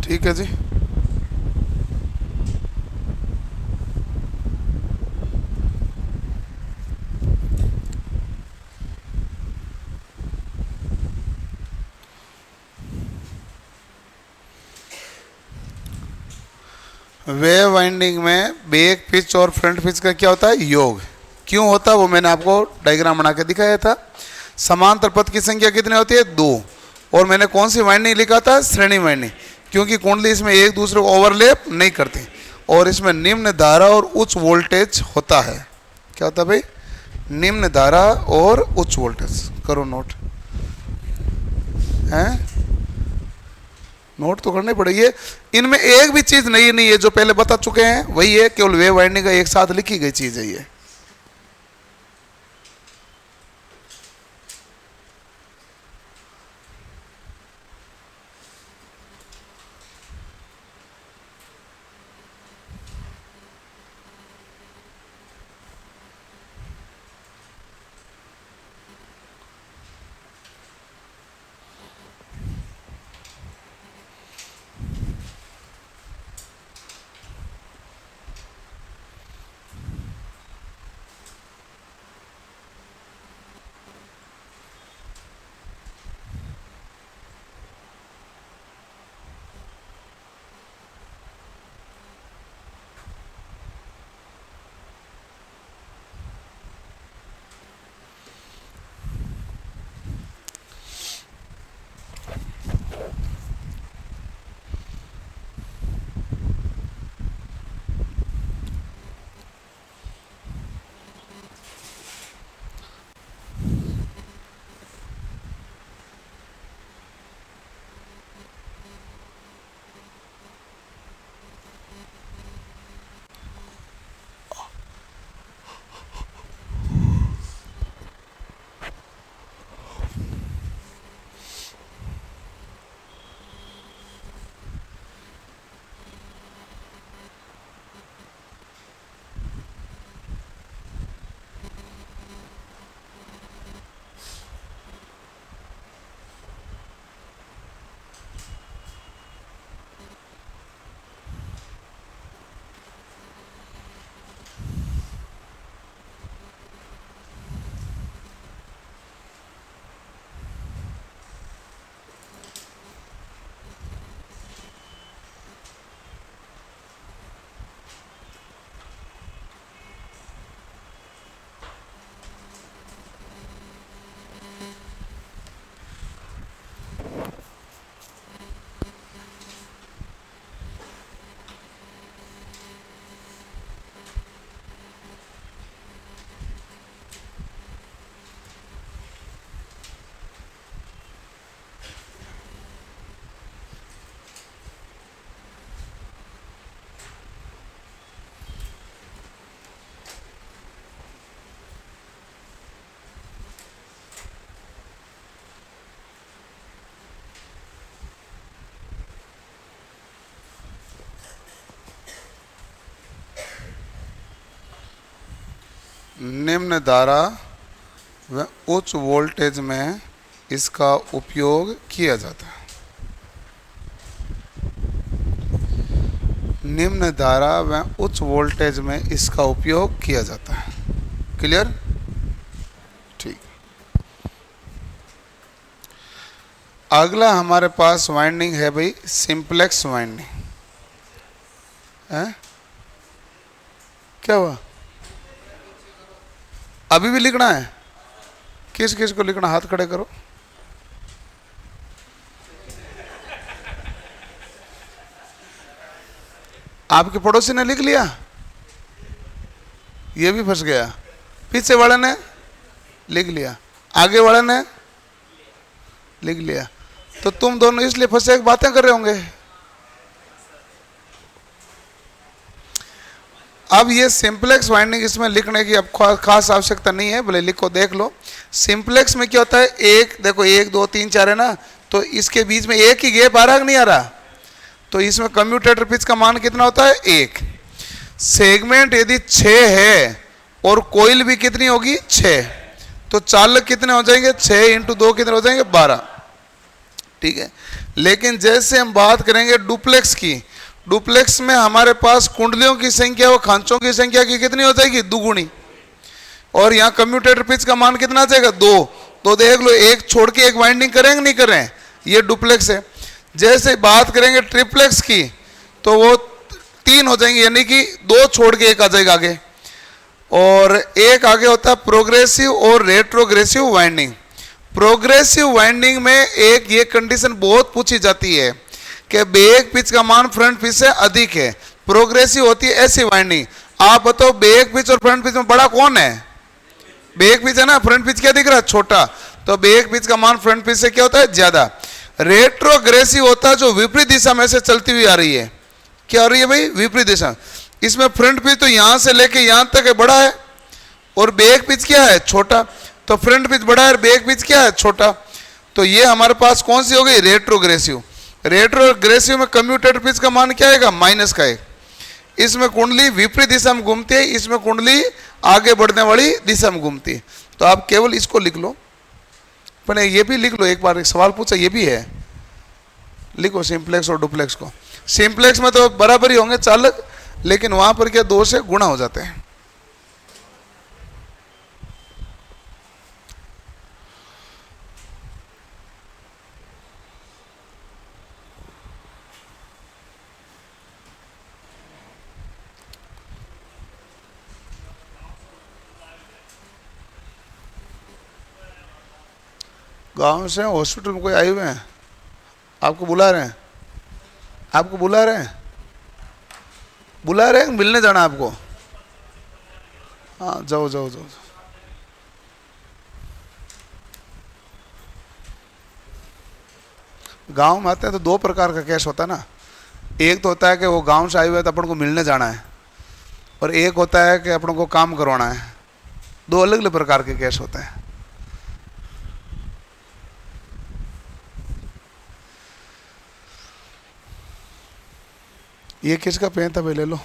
ठीक है जी। वेव वाइंडिंग में बैक पिच और फ्रंट पिच का क्या होता है, योग। क्यों होता है वो मैंने आपको डायग्राम बना के दिखाया था। समांतर पथ की संख्या कितनी होती है, 2। और मैंने कौन सी वाइंडिंग लिखा था, श्रेणी वाइंडिंग, क्योंकि कुंडली इसमें एक दूसरे को ओवरलैप नहीं करती। और इसमें निम्न धारा और उच्च वोल्टेज होता है। क्या होता है भाई, निम्न धारा और उच्च वोल्टेज। करो नोट, हैं नोट तो करनी पड़ेगी। इनमें एक भी चीज नहीं है, जो पहले बता चुके हैं वही है, केवल वेव वाइंडिंग का एक साथ लिखी गई चीज है ये। निम्न धारा व उच्च वोल्टेज में इसका उपयोग किया जाता है। निम्न धारा व उच्च वोल्टेज में इसका उपयोग किया जाता है। क्लियर, ठीक। अगला हमारे पास वाइंडिंग है भाई सिंपलेक्स वाइंडिंग है। क्या हुआ, अभी भी लिखना है? किस किस को लिखना, हाथ खड़े करो। आपके पड़ोसी ने लिख लिया, ये भी फंस गया। पीछे वाले ने लिख लिया, आगे वाले ने लिख लिया, तो तुम दोनों इसलिए फंसे बातें कर रहे होंगे। अब ये सिंपलेक्स वाइंडिंग, इसमें लिखने की अब खास आवश्यकता नहीं है, भले लिखो देख लो। सिंपलेक्स में क्या होता है, एक देखो 1 2 3 4 है ना, तो इसके बीच में एक ही गैप आ रहा कि नहीं आ रहा, तो इसमें कम्यूटेटर पिच का मान कितना होता है, 1। सेगमेंट यदि 6 है और कोइल भी कितनी होगी, 6, तो चालक कितने हो जाएंगे, 6 × 2 कितने हो जाएंगे, 12। ठीक है, लेकिन जैसे हम बात करेंगे डुप्लेक्स की, डुप्लेक्स में हमारे पास कुंडलियों की संख्या वो खांचों की संख्या की कितनी हो जाएगी, दुगुनी। और यहाँ कम्यूटेटर पिच का मान कितना आ जाएगा, दो। तो देख लो, एक छोड़ के एक वाइंडिंग करेंगे नहीं करें, ये डुप्लेक्स है। जैसे बात करेंगे ट्रिप्लेक्स की तो वो तीन हो जाएंगे, यानी कि दो छोड़ के एक आ जाएगा आगे। और एक आगे होता है प्रोग्रेसिव और रेट्रोग्रेसिव वाइंडिंग। प्रोग्रेसिव वाइंडिंग में एक ये कंडीशन बहुत पूछी जाती है कि बैक पिच का मान फ्रंट पिच से अधिक है। प्रोग्रेसिव होती है ऐसी वाइंडिंग। आप बताओ बैक पिच और फ्रंट पिच में बड़ा कौन है, बैक पिच है ना, फ्रंट पिच क्या दिख रहा है, छोटा। तो बैक पिच का मान फ्रंट पिच से क्या होता है, ज्यादा। रेट्रोग्रेसिव होता है जो विपरीत दिशा में से चलती हुई आ रही है। क्या हो रही है भाई, विपरीत दिशा। इसमें फ्रंट पिच तो यहां से लेके यहां तक है, बड़ा है, और बैक पिच क्या है, छोटा। तो फ्रंट पिच बड़ा है और बैक पिच क्या है, छोटा। तो ये हमारे पास कौन सी हो गई, रेट्रोग्रेसिव। रेट्रोग्रेसिव में कम्यूटेटर पिच का मान क्या आएगा, माइनस का है। इसमें कुंडली विपरीत दिशा में घूमती है, इसमें कुंडली आगे बढ़ने वाली दिशा में घूमती है। तो आप केवल इसको लिख लो, पर ये भी लिख लो, एक बार एक सवाल पूछा ये भी है, लिखो सिंप्लेक्स और डुप्लेक्स को। सिंप्लेक्स में तो बराबर ही होंगे चालक, लेकिन वहां पर क्या दो से गुणा हो जाते हैं। गांव से हॉस्पिटल में कोई आए हुए हैं, आपको बुला रहे हैं, आपको बुला रहे हैं, बुला रहे हैं, मिलने जाना आपको। हाँ जाओ जाओ जाओ। गांव में आते हैं तो दो प्रकार का केस होता है ना। एक तो होता है कि वो गांव से आए हुए तो अपन को मिलने जाना है, और एक होता है कि अपन को काम करवाना है। दो अलग अलग प्रकार के केस होते हैं। ये किसका पेन था भाई, ले लो।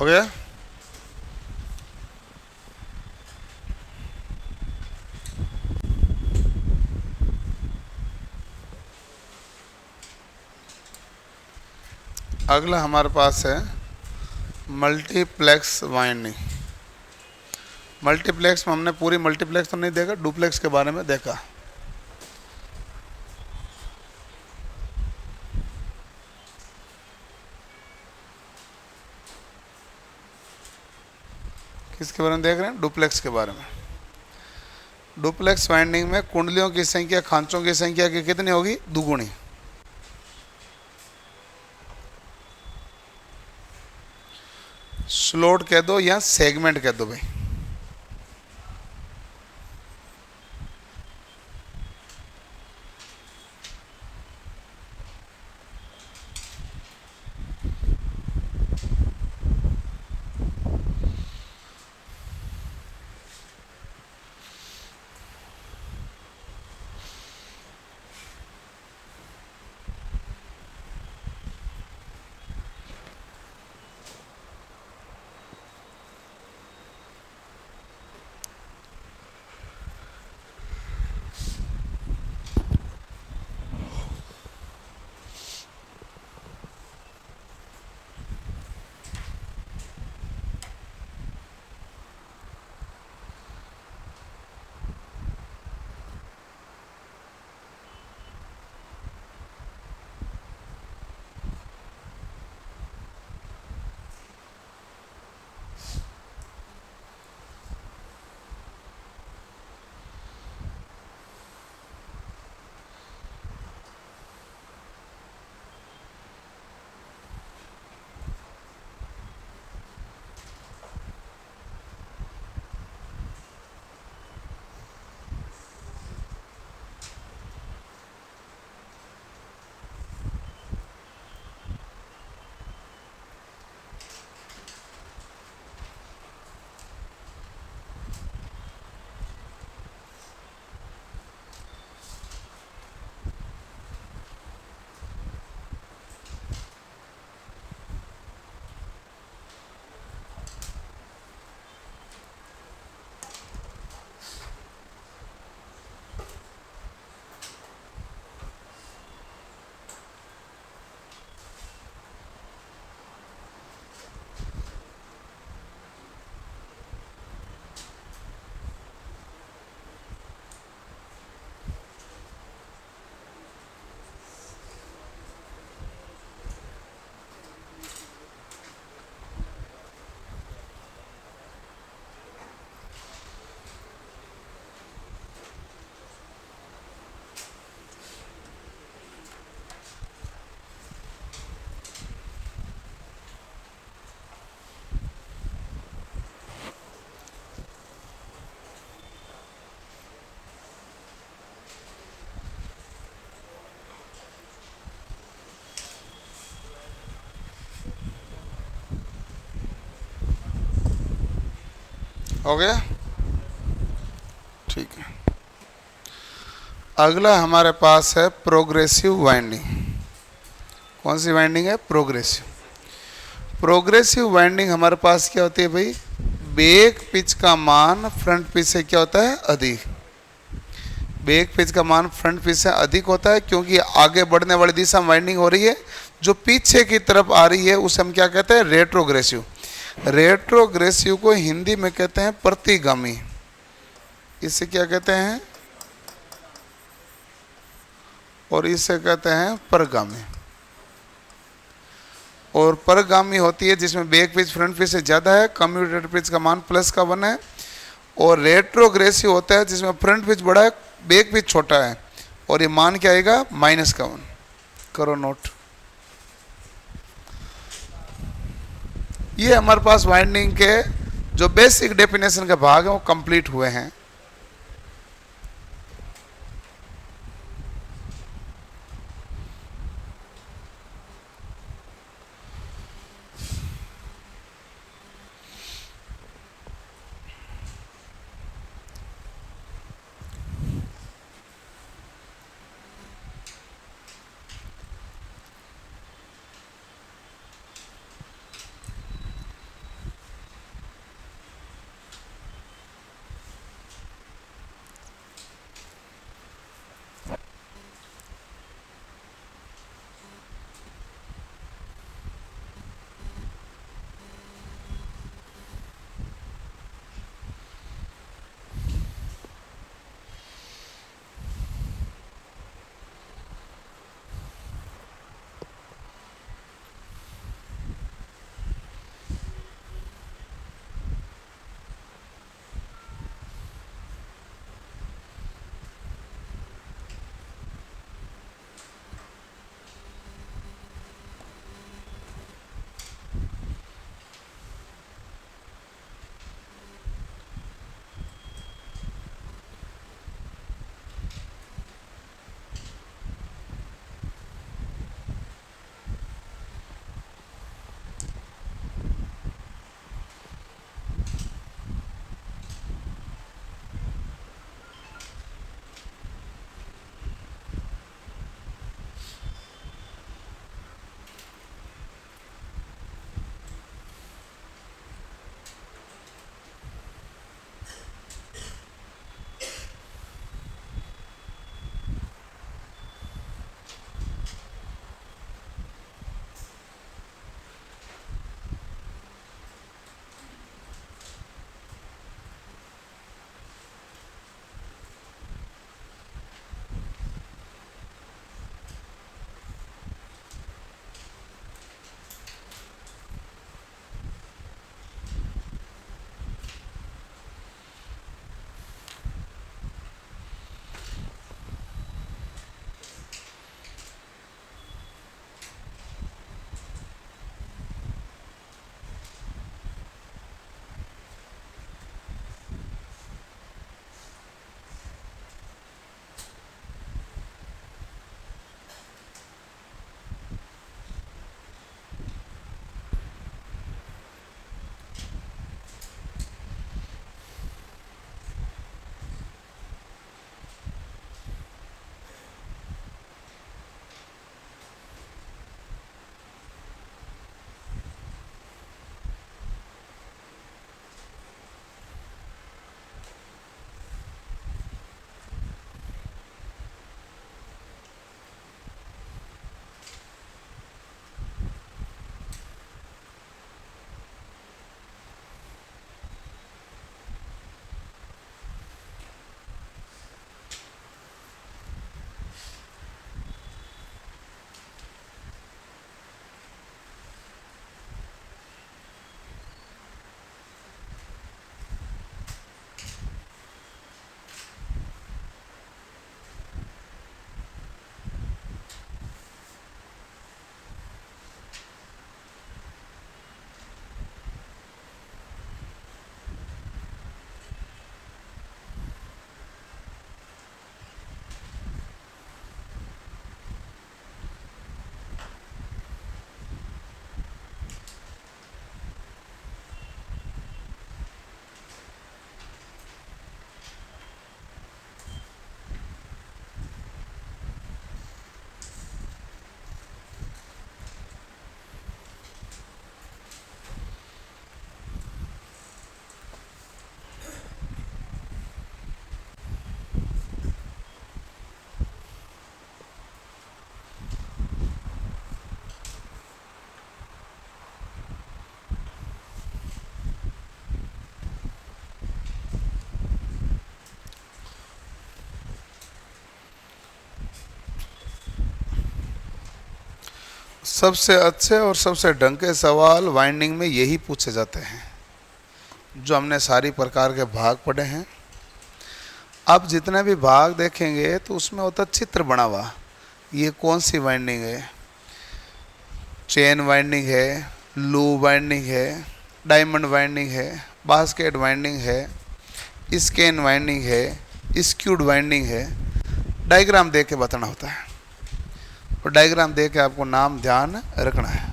हो गया। अगला हमारे पास है मल्टीप्लेक्स वाइंडिंग। मल्टीप्लेक्स में हमने पूरी मल्टीप्लेक्स तो नहीं देखा, डुप्लेक्स के बारे में देखा। किसके बारे में देख रहे हैं? डुप्लेक्स के बारे में। डुप्लेक्स वाइंडिंग में कुंडलियों की संख्या खांचों की संख्या की कितनी होगी? दुगुनी। स्लॉट कह दो या सेगमेंट कह दो भाई। हो गया, ठीक है। अगला हमारे पास है प्रोग्रेसिव वाइंडिंग। कौन सी वाइंडिंग है? प्रोग्रेसिव। प्रोग्रेसिव वाइंडिंग हमारे पास क्या होती है भाई? बैक पिच का मान फ्रंट पिच से क्या होता है? अधिक। बैक पिच का मान फ्रंट पिच से अधिक होता है क्योंकि आगे बढ़ने वाली दिशा में वाइंडिंग हो रही है। जो पीछे की तरफ आ रही है उसे हम क्या कहते हैं? रेट्रोग्रेसिव। रेट्रोग्रेसिव को हिंदी में कहते हैं प्रतिगामी। इसे क्या कहते हैं? और इसे कहते हैं परगामी। और परगामी होती है जिसमें बैक पिच फ्रंट पिच से ज़्यादा है, कम्यूटेटर पिच का मान +1 है। और रेट्रोग्रेसिव होता है जिसमें फ्रंट पिच बड़ा है, बैक पिच छोटा है, और ये मान क्या आएगा? -1। करो नोट। ये हमारे पास वाइंडिंग के जो बेसिक डेफिनेशन के भाग हैं वो कंप्लीट हुए हैं। सबसे अच्छे और सबसे ढंग के सवाल वाइंडिंग में यही पूछे जाते हैं, जो हमने सारी प्रकार के भाग पढ़े हैं। अब जितने भी भाग देखेंगे तो उसमें होता चित्र बना हुआ, ये कौन सी वाइंडिंग है, चेन वाइंडिंग है, लूप वाइंडिंग है, डायमंड वाइंडिंग है, बास्केट वाइंडिंग है, स्केन वाइंडिंग है, स्क्यूड वाइंडिंग है। डायग्राम दे के बताना होता है, और डायग्राम दे के आपको नाम ध्यान रखना है।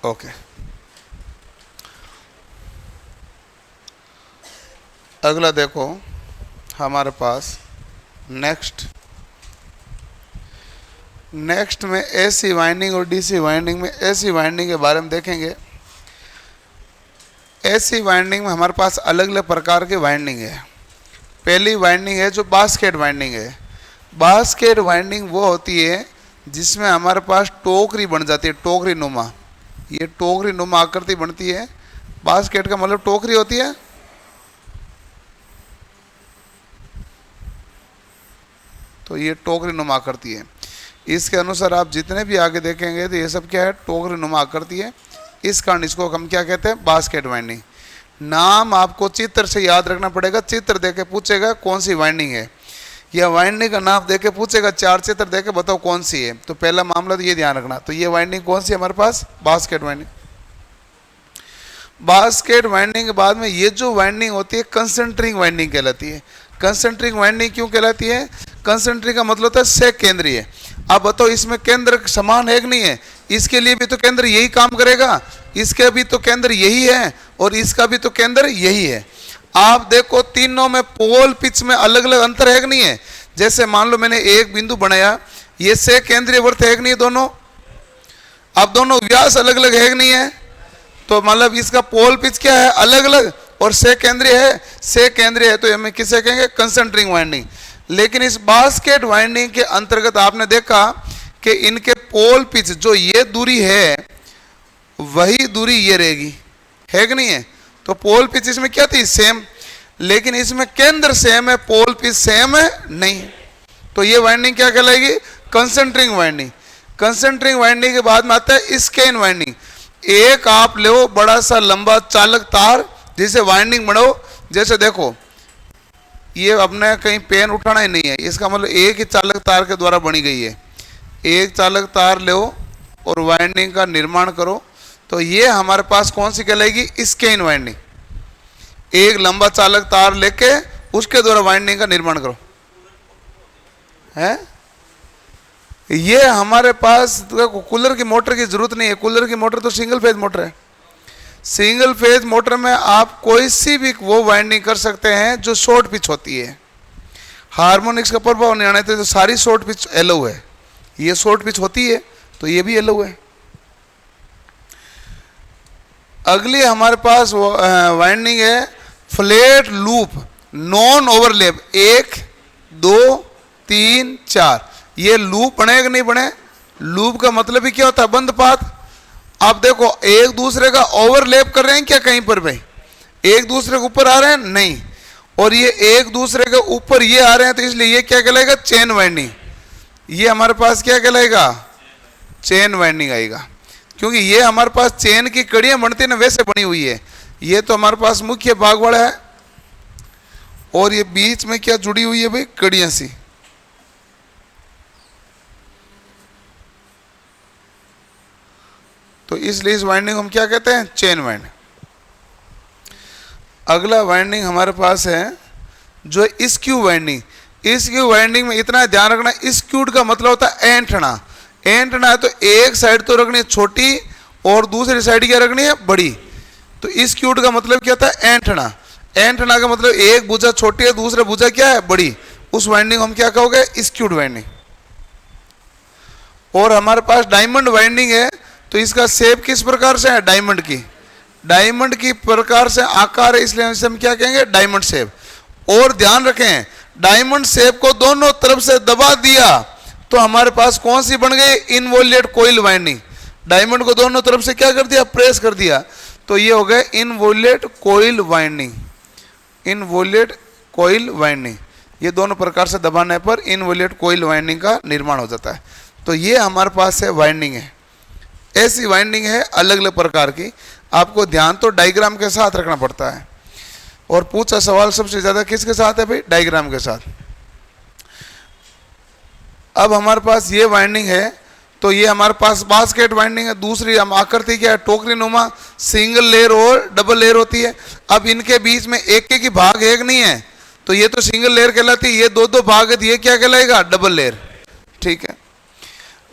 ओके, अगला देखो हमारे पास नेक्स्ट में एसी वाइंडिंग और डीसी वाइंडिंग में एसी वाइंडिंग के बारे में देखेंगे। एसी वाइंडिंग में हमारे पास अलग अलग प्रकार की वाइंडिंग है। पहली वाइंडिंग है जो बास्केट वाइंडिंग है। बास्केट वाइंडिंग वो होती है जिसमें हमारे पास टोकरी बन जाती है, टोकरी नुमा। ये टोकरी नुमा आकृति बनती है। बास्केट का मतलब टोकरी होती है। तो ये टोकरी नुमा आकृति है। इसके अनुसार आप जितने भी आगे देखेंगे तो ये सब क्या है, टोकरी नुमा आकृति है। इस कारण इसको हम क्या कहते हैं, बास्केट वाइंडिंग। नाम आपको चित्र से याद रखना पड़ेगा। चित्र देके पूछेगा कौन सी वाइंडिंग है, या वाइंडिंग का नाम देके पूछेगा, 4 चित्र देके बताओ कौन सी है। तो पहला मामला तो ये ध्यान रखना। तो ये वाइंडिंग कौन सी है हमारे पास, बास्केट वाइंडिंग। बास्केट वाइंडिंग के बाद में ये जो वाइंडिंग होती है कंसंट्रिंग वाइंडिंग कहलाती है। कंसंट्रिंग वाइंडिंग क्यों कहलाती है, कंसंट्रिंग का मतलब होता है से केंद्रीय। अब बताओ इसमें केंद्र समान है कि नहीं है, इसके लिए भी तो केंद्र यही काम करेगा, इसके भी तो केंद्र यही है, और इसका भी तो केंद्र यही है। आप देखो तीनों में पोल पिच में अलग अलग अंतर है कि नहीं है। जैसे मान लो मैंने एक बिंदु बनाया, ये से केंद्रीय वृत्त है कि नहीं दोनों। अब दोनों व्यास अलग अलग है कि नहीं है, तो मतलब इसका पोल पिच क्या है, अलग अलग, और से केंद्रीय है, से केंद्रीय है, तो हमें किसे कहेंगे, कंसंट्रिंग वाइंडिंग। लेकिन इस बास्केट वाइंडिंग के अंतर्गत आपने देखा कि इनके पोल पिच जो ये दूरी है वही दूरी ये रहेगी, है कि नहीं है। तो पोल पिच इसमें क्या थी, सेम, लेकिन इसमें केंद्र सेम है, पोल पिच सेम है नहीं। तो ये वाइंडिंग क्या कहलाएगी, कंसंट्रिंग वाइंडिंग। कंसंट्रिंग वाइंडिंग के बाद में आता है स्केन वाइंडिंग। एक आप लो बड़ा सा लंबा चालक तार जिसे वाइंडिंग बढ़ाओ। जैसे देखो ये अपने कहीं पेन उठाना ही नहीं है, इसका मतलब एक ही चालक तार के द्वारा बनी गई है। एक चालक तार लो और वाइंडिंग का निर्माण करो, तो ये हमारे पास कौन सी कहलाएगी, स्केन वाइंडिंग। एक लंबा चालक तार लेके उसके द्वारा वाइंडिंग का निर्माण करो, है। ये हमारे पास कूलर की मोटर की जरूरत नहीं है। कूलर की मोटर तो सिंगल फेज मोटर है। सिंगल फेज मोटर में आप कोई सी भी वो वाइंडिंग कर सकते हैं जो शॉर्ट पिच होती है। हार्मोनिक्स का प्रभाव नहीं आने तो सारी शॉर्ट पिच एलो है। ये शॉर्ट पिच होती है तो ये भी एलो है। अगली हमारे पास वाइंडिंग है फ्लैट लूप नॉन ओवरलैप। 1 2 3 4 ये लूप बने कि नहीं बने। लूप का मतलब ही क्या होता है, बंद पाथ। आप देखो एक दूसरे का ओवरलैप कर रहे हैं क्या, कहीं पर भाई एक दूसरे के ऊपर आ रहे हैं नहीं, और ये एक दूसरे के ऊपर ये आ रहे हैं, तो इसलिए ये क्या कहलाएगा, चेन वाइंडिंग। ये हमारे पास क्या कहलाएगा, चेन वाइंडिंग आएगा, क्योंकि ये हमारे पास चेन की कड़ियां बनती है ना, वैसे बनी हुई है। ये तो हमारे पास मुख्य भाग वाला है, और ये बीच में क्या जुड़ी हुई है भाई, कड़ियां सी। तो इसलिए इस वाइंडिंग हम क्या कहते हैं, चेन वाइंडिंग। अगला वाइंडिंग हमारे पास है जो स्क्यू वाइंडिंग। स्क्यू वाइंडिंग में इतना ध्यान रखना, स्क्यूड का मतलब होता है ऐंठना। ऐंठना है तो एक साइड तो रखनी है छोटी और दूसरी साइड क्या रखनी है, बड़ी। तो स्क्यूड का मतलब क्या होता है, ऐंठना। ऐंठना का मतलब एक भुजा छोटी है, दूसरा भुजा क्या है, बड़ी। उस वाइंडिंग हम क्या कहोगे, स्क्यूड वाइंडिंग। और हमारे पास डायमंड वाइंडिंग है, तो इसका शेप किस प्रकार से है, डायमंड की। डायमंड की प्रकार से आकार है, इसलिए इसे हम क्या कहेंगे, डायमंड शेप। और ध्यान रखें, डायमंड शेप को दोनों तरफ से दबा दिया तो हमारे पास कौन सी बन गई, इनवॉल्यूट कॉइल वाइंडिंग। डायमंड को दोनों तरफ से क्या कर दिया, प्रेस कर दिया, तो ये हो गए involute coil winding. Involute coil winding, ये दोनों प्रकार से दबाने पर इनवॉल्यूट कॉइल वाइंडिंग का निर्माण हो जाता है। तो ये हमारे पास है वाइंडिंग है। ऐसी वाइंडिंग है अलग अलग प्रकार की, आपको ध्यान तो डायग्राम के साथ रखना पड़ता है। और पूछा सवाल सबसे ज्यादा किसके साथ है भाई, डायग्राम के साथ। अब हमारे पास ये वाइंडिंग है, तो ये हमारे पास बास्केट वाइंडिंग है। दूसरी हम आकृति क्या है, टोकरी नुमा, सिंगल लेयर और डबल लेयर होती है। अब इनके बीच में एक एक ही भाग एक नहीं है, तो ये तो सिंगल लेयर कहलाती है, ये दो दो भाग है, तो ये क्या कहलाएगा, डबल लेयर। ठीक है,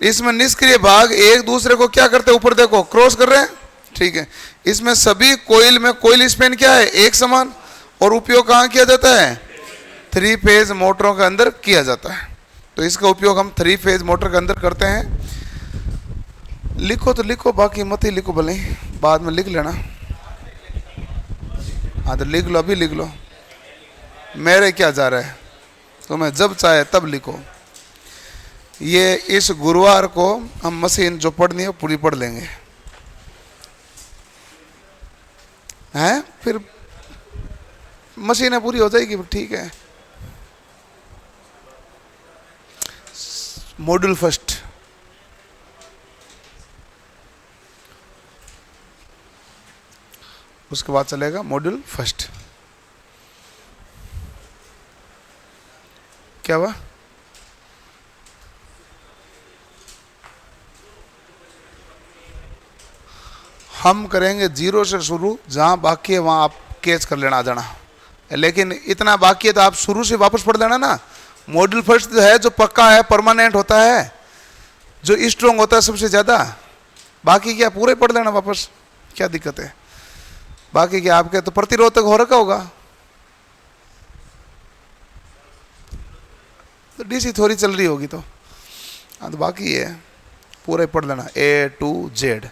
इसमें निष्क्रिय भाग एक दूसरे को क्या करते हैं, ऊपर देखो क्रॉस कर रहे हैं। ठीक है, इसमें सभी कोयल में कोयल स्पेन क्या है, एक समान। और उपयोग कहाँ किया जाता है, 3 फेज मोटरों के अंदर किया जाता है। तो इसका उपयोग हम 3 फेज मोटर के अंदर करते हैं। लिखो तो लिखो, बाकी मत ही लिखो, भले बाद में लिख लेना। हाँ तो लिख लो, अभी लिख लो, मेरे क्या जा रहा है, तुम्हें जब चाहे तब लिखो। ये इस गुरुवार को हम मशीन जो पढ़नी है पूरी पढ़ लेंगे, हैं, फिर मशीनें पूरी हो जाएगी। ठीक है, मॉड्यूल फर्स्ट, उसके बाद चलेगा मॉड्यूल फर्स्ट। क्या हुआ, हम करेंगे 0 से शुरू, जहां बाकी है वहां आप कैच कर लेना आ जाना। लेकिन इतना बाकी है तो आप शुरू से वापस पढ़ लेना ना। मॉड्यूल फर्स्ट जो है, जो पक्का है, परमानेंट होता है, जो स्ट्रॉन्ग होता है सबसे ज्यादा। बाकी क्या पूरे पढ़ लेना वापस, क्या दिक्कत है। बाकी क्या आपके तो प्रतिरोधक हो रखा होगा, तो डीसी थोड़ी चल रही होगी, तो हाँ, तो बाकी है पूरे पढ़ लेना A to Z।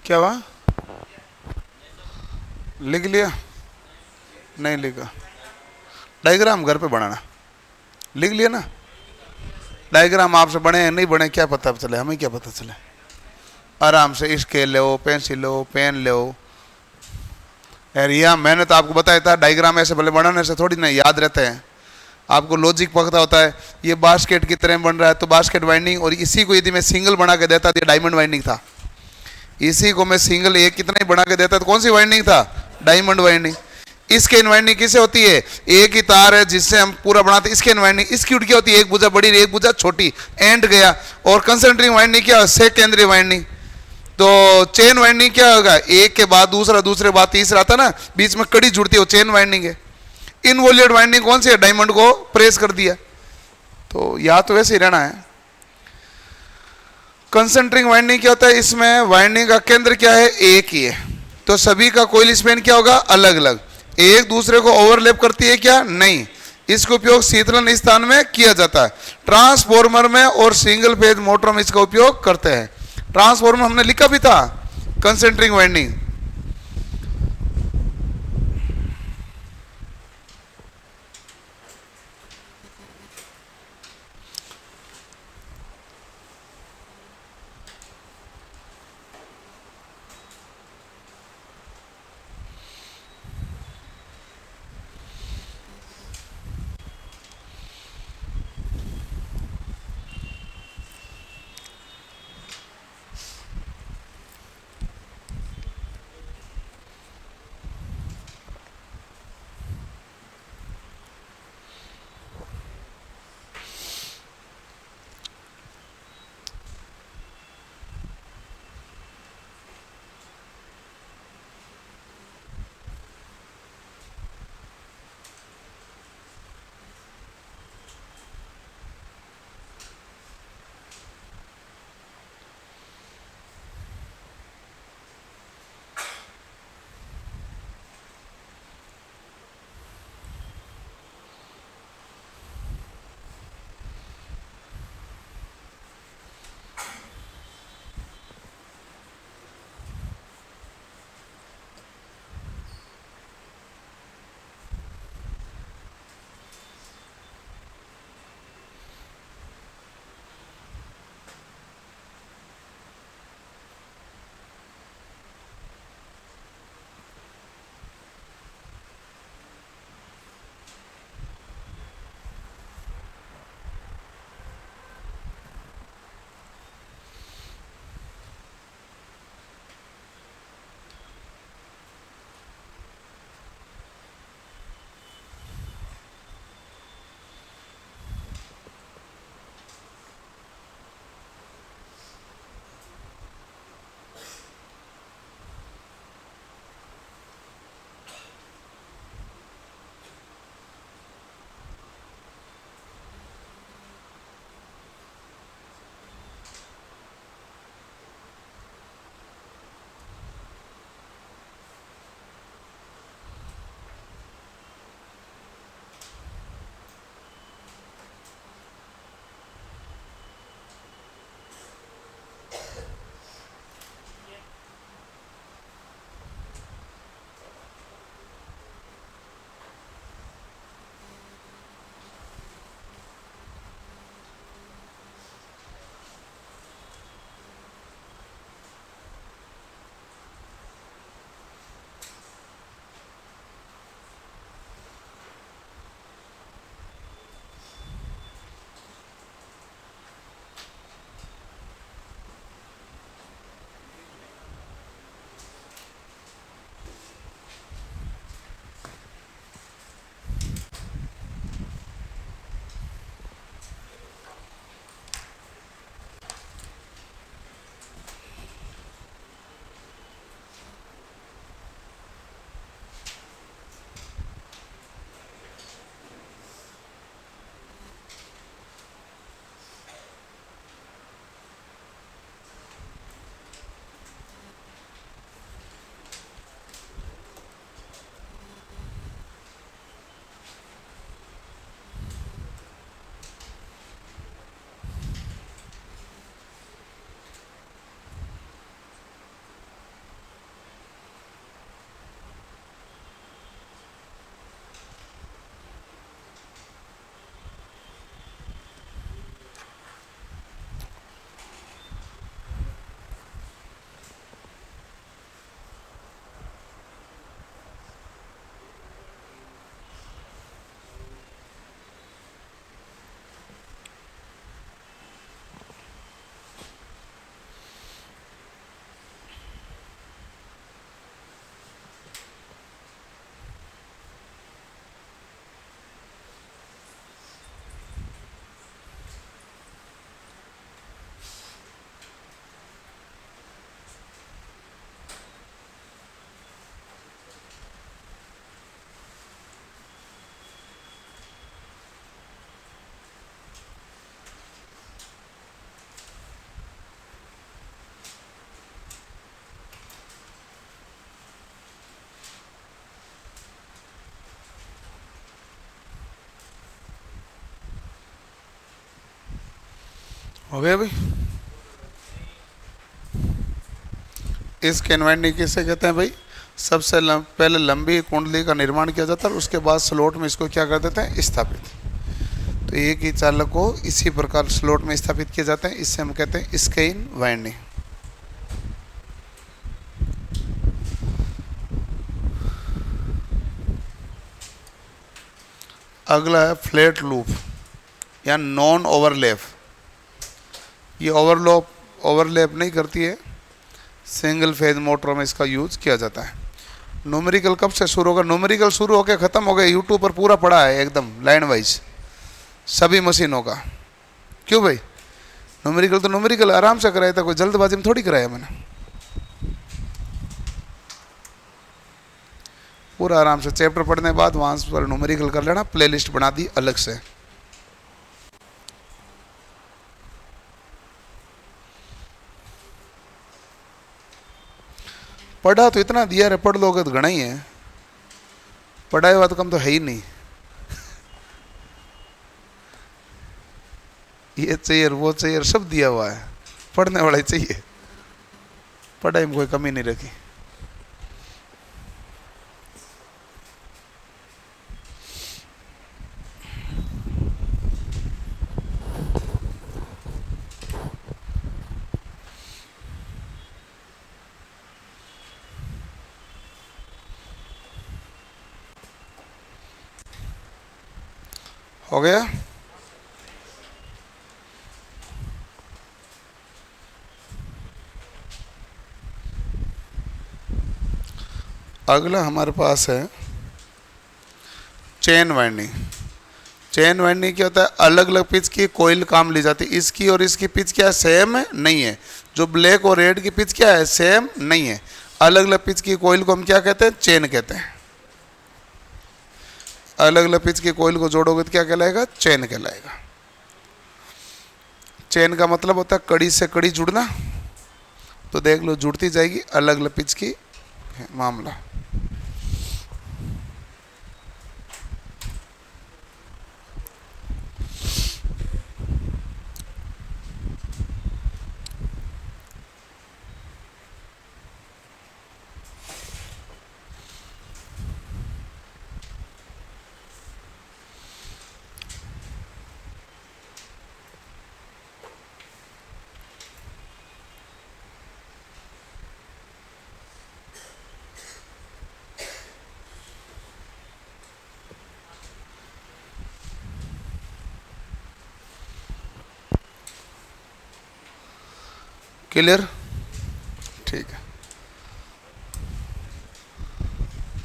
क्या हुआ, लिख लिया, नहीं लिखा। डायग्राम घर पे बनाना, लिख लिया ना। डायग्राम आपसे बने नहीं बने क्या पता चले, हमें क्या पता चले। आराम से स्केल लो, पेंसिल लो, पेन लो। यार यह मैंने तो आपको बताया था, डायग्राम ऐसे भले बनाने से थोड़ी ना याद रहते हैं, आपको लॉजिक पता होता है। ये बास्केट की तरह बन रहा है तो बास्केट वाइंडिंग, और इसी को यदि मैं सिंगल बना के देता तो ये डायमंड वाइंडिंग था। इसी को मैं सिंगल एक कितना ही बना के देता तो कौन सी वाइंडिंग था, डायमंड वाइंडिंग। इसके इनवाइंडिंग किसे होती है, एक ही तार है जिससे हम पूरा बनाते हैं। इसके इनवाइंडिंग, इसकी उठ क्या होती है, एक भुजा बड़ी एक भुजा छोटी, एंड गया। और कंसंट्रिंग वाइंडिंग क्या है, सेकेंडरी वाइंडिंग। तो चेन वाइंडिंग क्या होगा, एक के बाद दूसरा, दूसरे बाद तीसरा था ना, बीच में कड़ी जुड़ती है, वो चेन वाइंडिंग है। इनवॉल्यूट वाइंडिंग कौन सी है, डायमंड को प्रेस कर दिया, तो या तो वैसे ही रहना है। कंसेंट्रिक वाइंडिंग क्या होता है, इसमें वाइंडिंग का केंद्र क्या है, एक ही है, तो सभी का कोइल स्पैन क्या होगा, अलग अलग, एक दूसरे को ओवरलैप करती है क्या, नहीं। इसका उपयोग शीतलन स्थान में किया जाता है, ट्रांसफॉर्मर में और सिंगल फेज मोटर में इसका उपयोग करते हैं। ट्रांसफॉर्मर हमने लिखा भी था कंसेंट्रिक वाइंडिंग। हो गया भाई। इस कैनवाइंडी किसे कहते हैं भाई? सबसे पहले लंबी कुंडली का निर्माण किया जाता है और उसके बाद स्लॉट में इसको क्या कर देते हैं? स्थापित। तो एक ही चालक को इसी प्रकार स्लॉट में स्थापित किए जाते हैं, इससे हम कहते हैं स्केन वाइंडिंग। अगला है फ्लैट लूप या नॉन ओवरलैप। ये ओवरलैप नहीं करती है। सिंगल फेज मोटरों में इसका यूज किया जाता है। न्यूमेरिकल कब से शुरू होगा? न्यूमेरिकल शुरू होकर ख़त्म हो गया, यूट्यूब पर पूरा पड़ा है एकदम लाइन वाइज सभी मशीनों का। क्यों भाई? न्यूमेरिकल तो न्यूमेरिकल आराम से कराया था, कोई जल्दबाजी में थोड़ी कराया मैंने। पूरा आराम से चैप्टर पढ़ने के बाद वहाँ पर न्यूमेरिकल कर लेना, प्लेलिस्ट बना दी अलग से। पढ़ा तो इतना दिया रे, पढ़ लोगे तो घना ही है, पढ़ाई हुआ तो कम तो है ही नहीं। ये चाहिए वो चाहिए सब दिया हुआ है, पढ़ने वाला ही चाहिए, पढ़ाई में कोई कमी नहीं रखी। हो गया। अगला हमारे पास है चेन वाइंडिंग। चेन वाइंडिंग क्या होता है? अलग अलग पिच की कोयल काम ली जाती है। इसकी और इसकी पिच क्या है? सेम है? नहीं है। जो ब्लैक और रेड की पिच क्या है? सेम नहीं है। अलग अलग पिच की कोयल को हम क्या कहते हैं? चेन कहते हैं। अलग अलग पिच की कोयल को जोड़ोगे तो क्या कहलाएगा? चेन कहलाएगा। चेन का मतलब होता है कड़ी से कड़ी जुड़ना। तो देख लो जुड़ती जाएगी, अलग अलग पिच की मामला। क्लियर? ठीक है।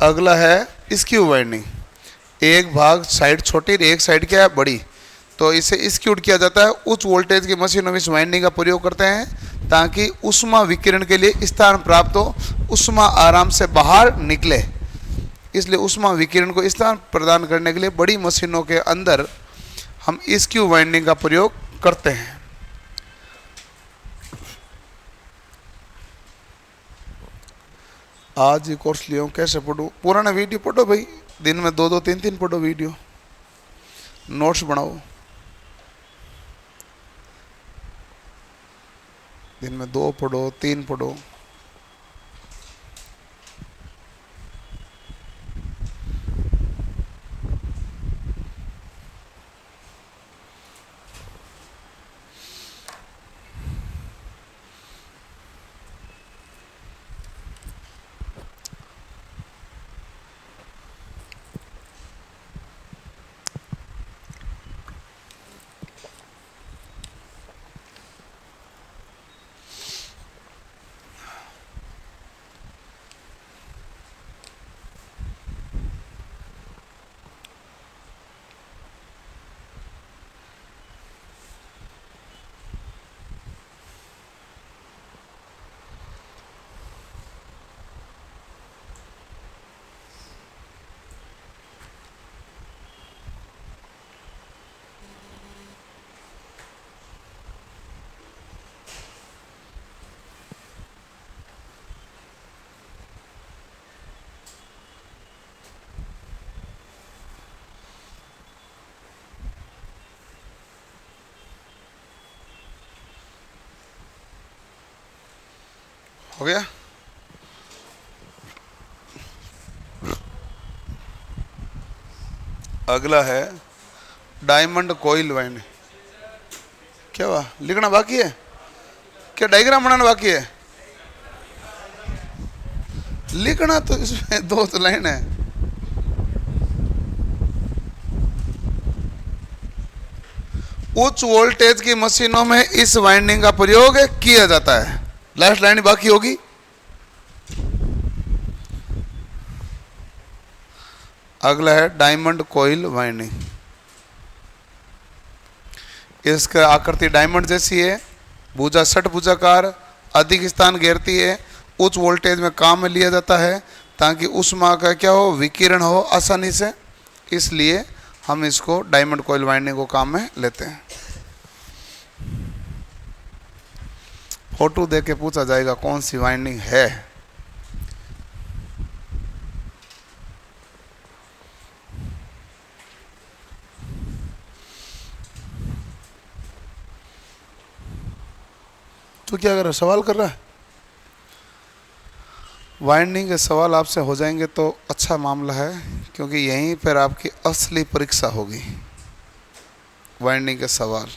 अगला है स्क्यू वाइंडिंग। एक भाग साइड छोटी, एक साइड क्या है? बड़ी। तो इसे स्क्यूड किया जाता है। उच्च वोल्टेज की मशीनों में इस वाइंडिंग का प्रयोग करते हैं ताकि उष्मा विकिरण के लिए स्थान प्राप्त हो, उष्मा आराम से बाहर निकले। इसलिए उष्मा विकिरण को स्थान प्रदान करने के लिए बड़ी मशीनों के अंदर हम स्क्यू वाइंडिंग का प्रयोग करते हैं। आज ये कोर्स लिया हूँ, कैसे पढ़ूँ? पुराना वीडियो पढ़ो भाई, दिन में 2-2 3-3 पढ़ो वीडियो, नोट्स बनाओ। दिन में 2 पढ़ो, 3 पढ़ो। हो गया। अगला है डायमंड कॉइल वाइंडिंग। क्या हुआ, लिखना बाकी है क्या, डायग्राम बनाना बाकी है? लिखना तो इसमें दो तो लाइन है। उच्च वोल्टेज की मशीनों में इस वाइंडिंग का प्रयोग किया जाता है। लास्ट लाइन बाकी होगी। अगला है डायमंड कॉइल वाइंडिंग। इसका आकृति डायमंड जैसी है, भुजा षटभुजाकार, अधिक स्थान घेरती है, उच्च वोल्टेज में काम में लिया जाता है ताकि ऊष्मा का क्या हो, विकिरण हो आसानी से, इसलिए हम इसको डायमंड कॉइल वाइंडिंग को काम में लेते हैं। फोटो देख के पूछा जाएगा कौन सी वाइंडिंग है। तो क्या कर रहा है, सवाल कर रहा है? वाइंडिंग के सवाल आपसे हो जाएंगे तो अच्छा मामला है, क्योंकि यहीं पर आपकी असली परीक्षा होगी। वाइंडिंग के सवाल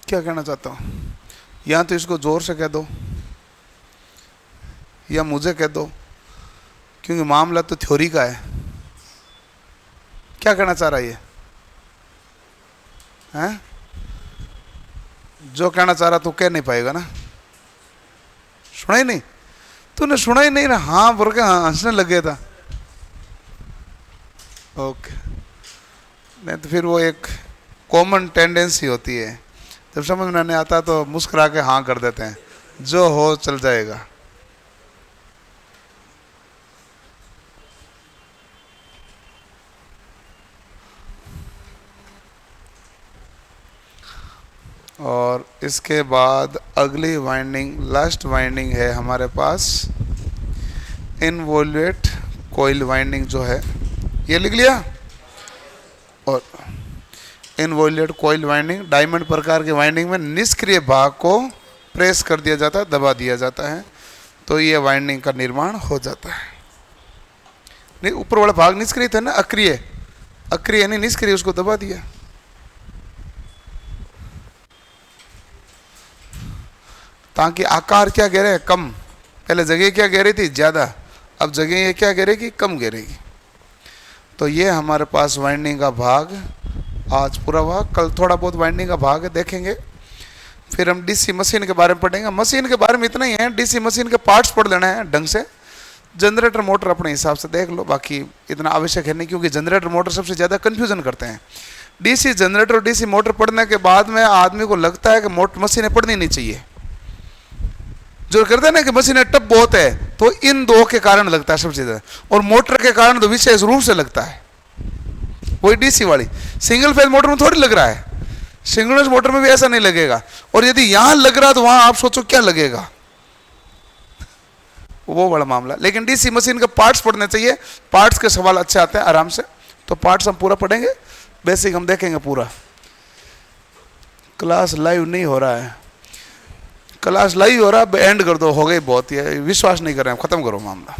क्या कहना चाहता हूँ, या तो इसको जोर से कह दो या मुझे कह दो, क्योंकि मामला तो थ्योरी का है। क्या कहना चाह रहा है ये हैं? जो कहना चाह रहा तू कह नहीं पाएगा ना। सुना ही नहीं, तूने सुना ही नहीं ना, हाँ बोल के हाँ हंसने लग गया था। ओके, नहीं तो फिर वो एक कॉमन टेंडेंसी होती है, जब समझ में नहीं आता तो मुस्कुरा के हाँ कर देते हैं, जो हो चल जाएगा। और इसके बाद अगली वाइंडिंग, लास्ट वाइंडिंग है हमारे पास इनवॉल्वेट कॉइल वाइंडिंग, जो है ये लिख लिया। और इनवॉल्वेट कॉइल वाइंडिंग डायमंड प्रकार के वाइंडिंग में निष्क्रिय भाग को प्रेस कर दिया जाता है, दबा दिया जाता है, तो ये वाइंडिंग का निर्माण हो जाता है। नहीं, ऊपर वाला भाग निष्क्रिय था ना, अक्रिय, अक्रिय नहीं निष्क्रिय, उसको दबा दिया। ताकि आकार क्या घेरे, कम। पहले जगह क्या घेरी थी, ज़्यादा, अब जगह ये क्या घेरेगी, कम घेरेगी। तो ये हमारे पास वाइंडिंग का भाग आज पूरा हुआ। कल थोड़ा बहुत वाइंडिंग का भाग देखेंगे, फिर हम डीसी मशीन के बारे में पढ़ेंगे। मशीन के बारे में इतना ही है, डीसी मशीन के पार्ट्स पढ़ लेना है ढंग से। जनरेटर मोटर अपने हिसाब से देख लो, बाकी इतना आवश्यक है नहीं, क्योंकि जनरेटर मोटर सबसे ज़्यादा कन्फ्यूजन करते हैं। डीसी जनरेटर और डीसी मोटर पढ़ने के बाद में आदमी को लगता है कि मोटर मशीनें पढ़नी नहीं चाहिए। जो कहते हैं ना कि मशीनें टफ बहुत है, तो इन दो के कारण लगता है सबसे ज़्यादा, और मोटर के कारण तो विशेष रूप से लगता है। वही डीसी वाली, सिंगल फेज मोटर में थोड़ी लग रहा है, सिंक्रोनस मोटर में भी ऐसा नहीं लगेगा। और यदि यहां लग रहा तो वहां आप सोचो क्या लगेगा, वो बड़ा मामला। लेकिन डीसी मशीन के पार्ट्स पढ़ने चाहिए, पार्ट्स के सवाल अच्छे आते हैं आराम से। तो पार्ट्स हम पूरा पढ़ेंगे, बेसिक हम देखेंगे पूरा। क्लास लाइव नहीं हो रहा है, क्लास लाइव हो रहा है, एंड कर दो, हो गई बहुत, ही विश्वास नहीं कर रहे हैं, खत्म करो मामला।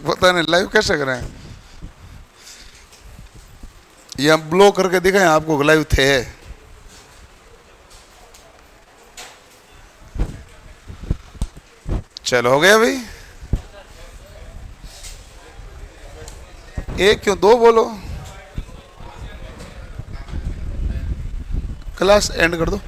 पता नहीं लाइव कैसे करें, या ब्लो करके दिखाएं आपको लाइव थे। चलो हो गया भाई, एक क्यों दो बोलो, क्लास एंड कर दो।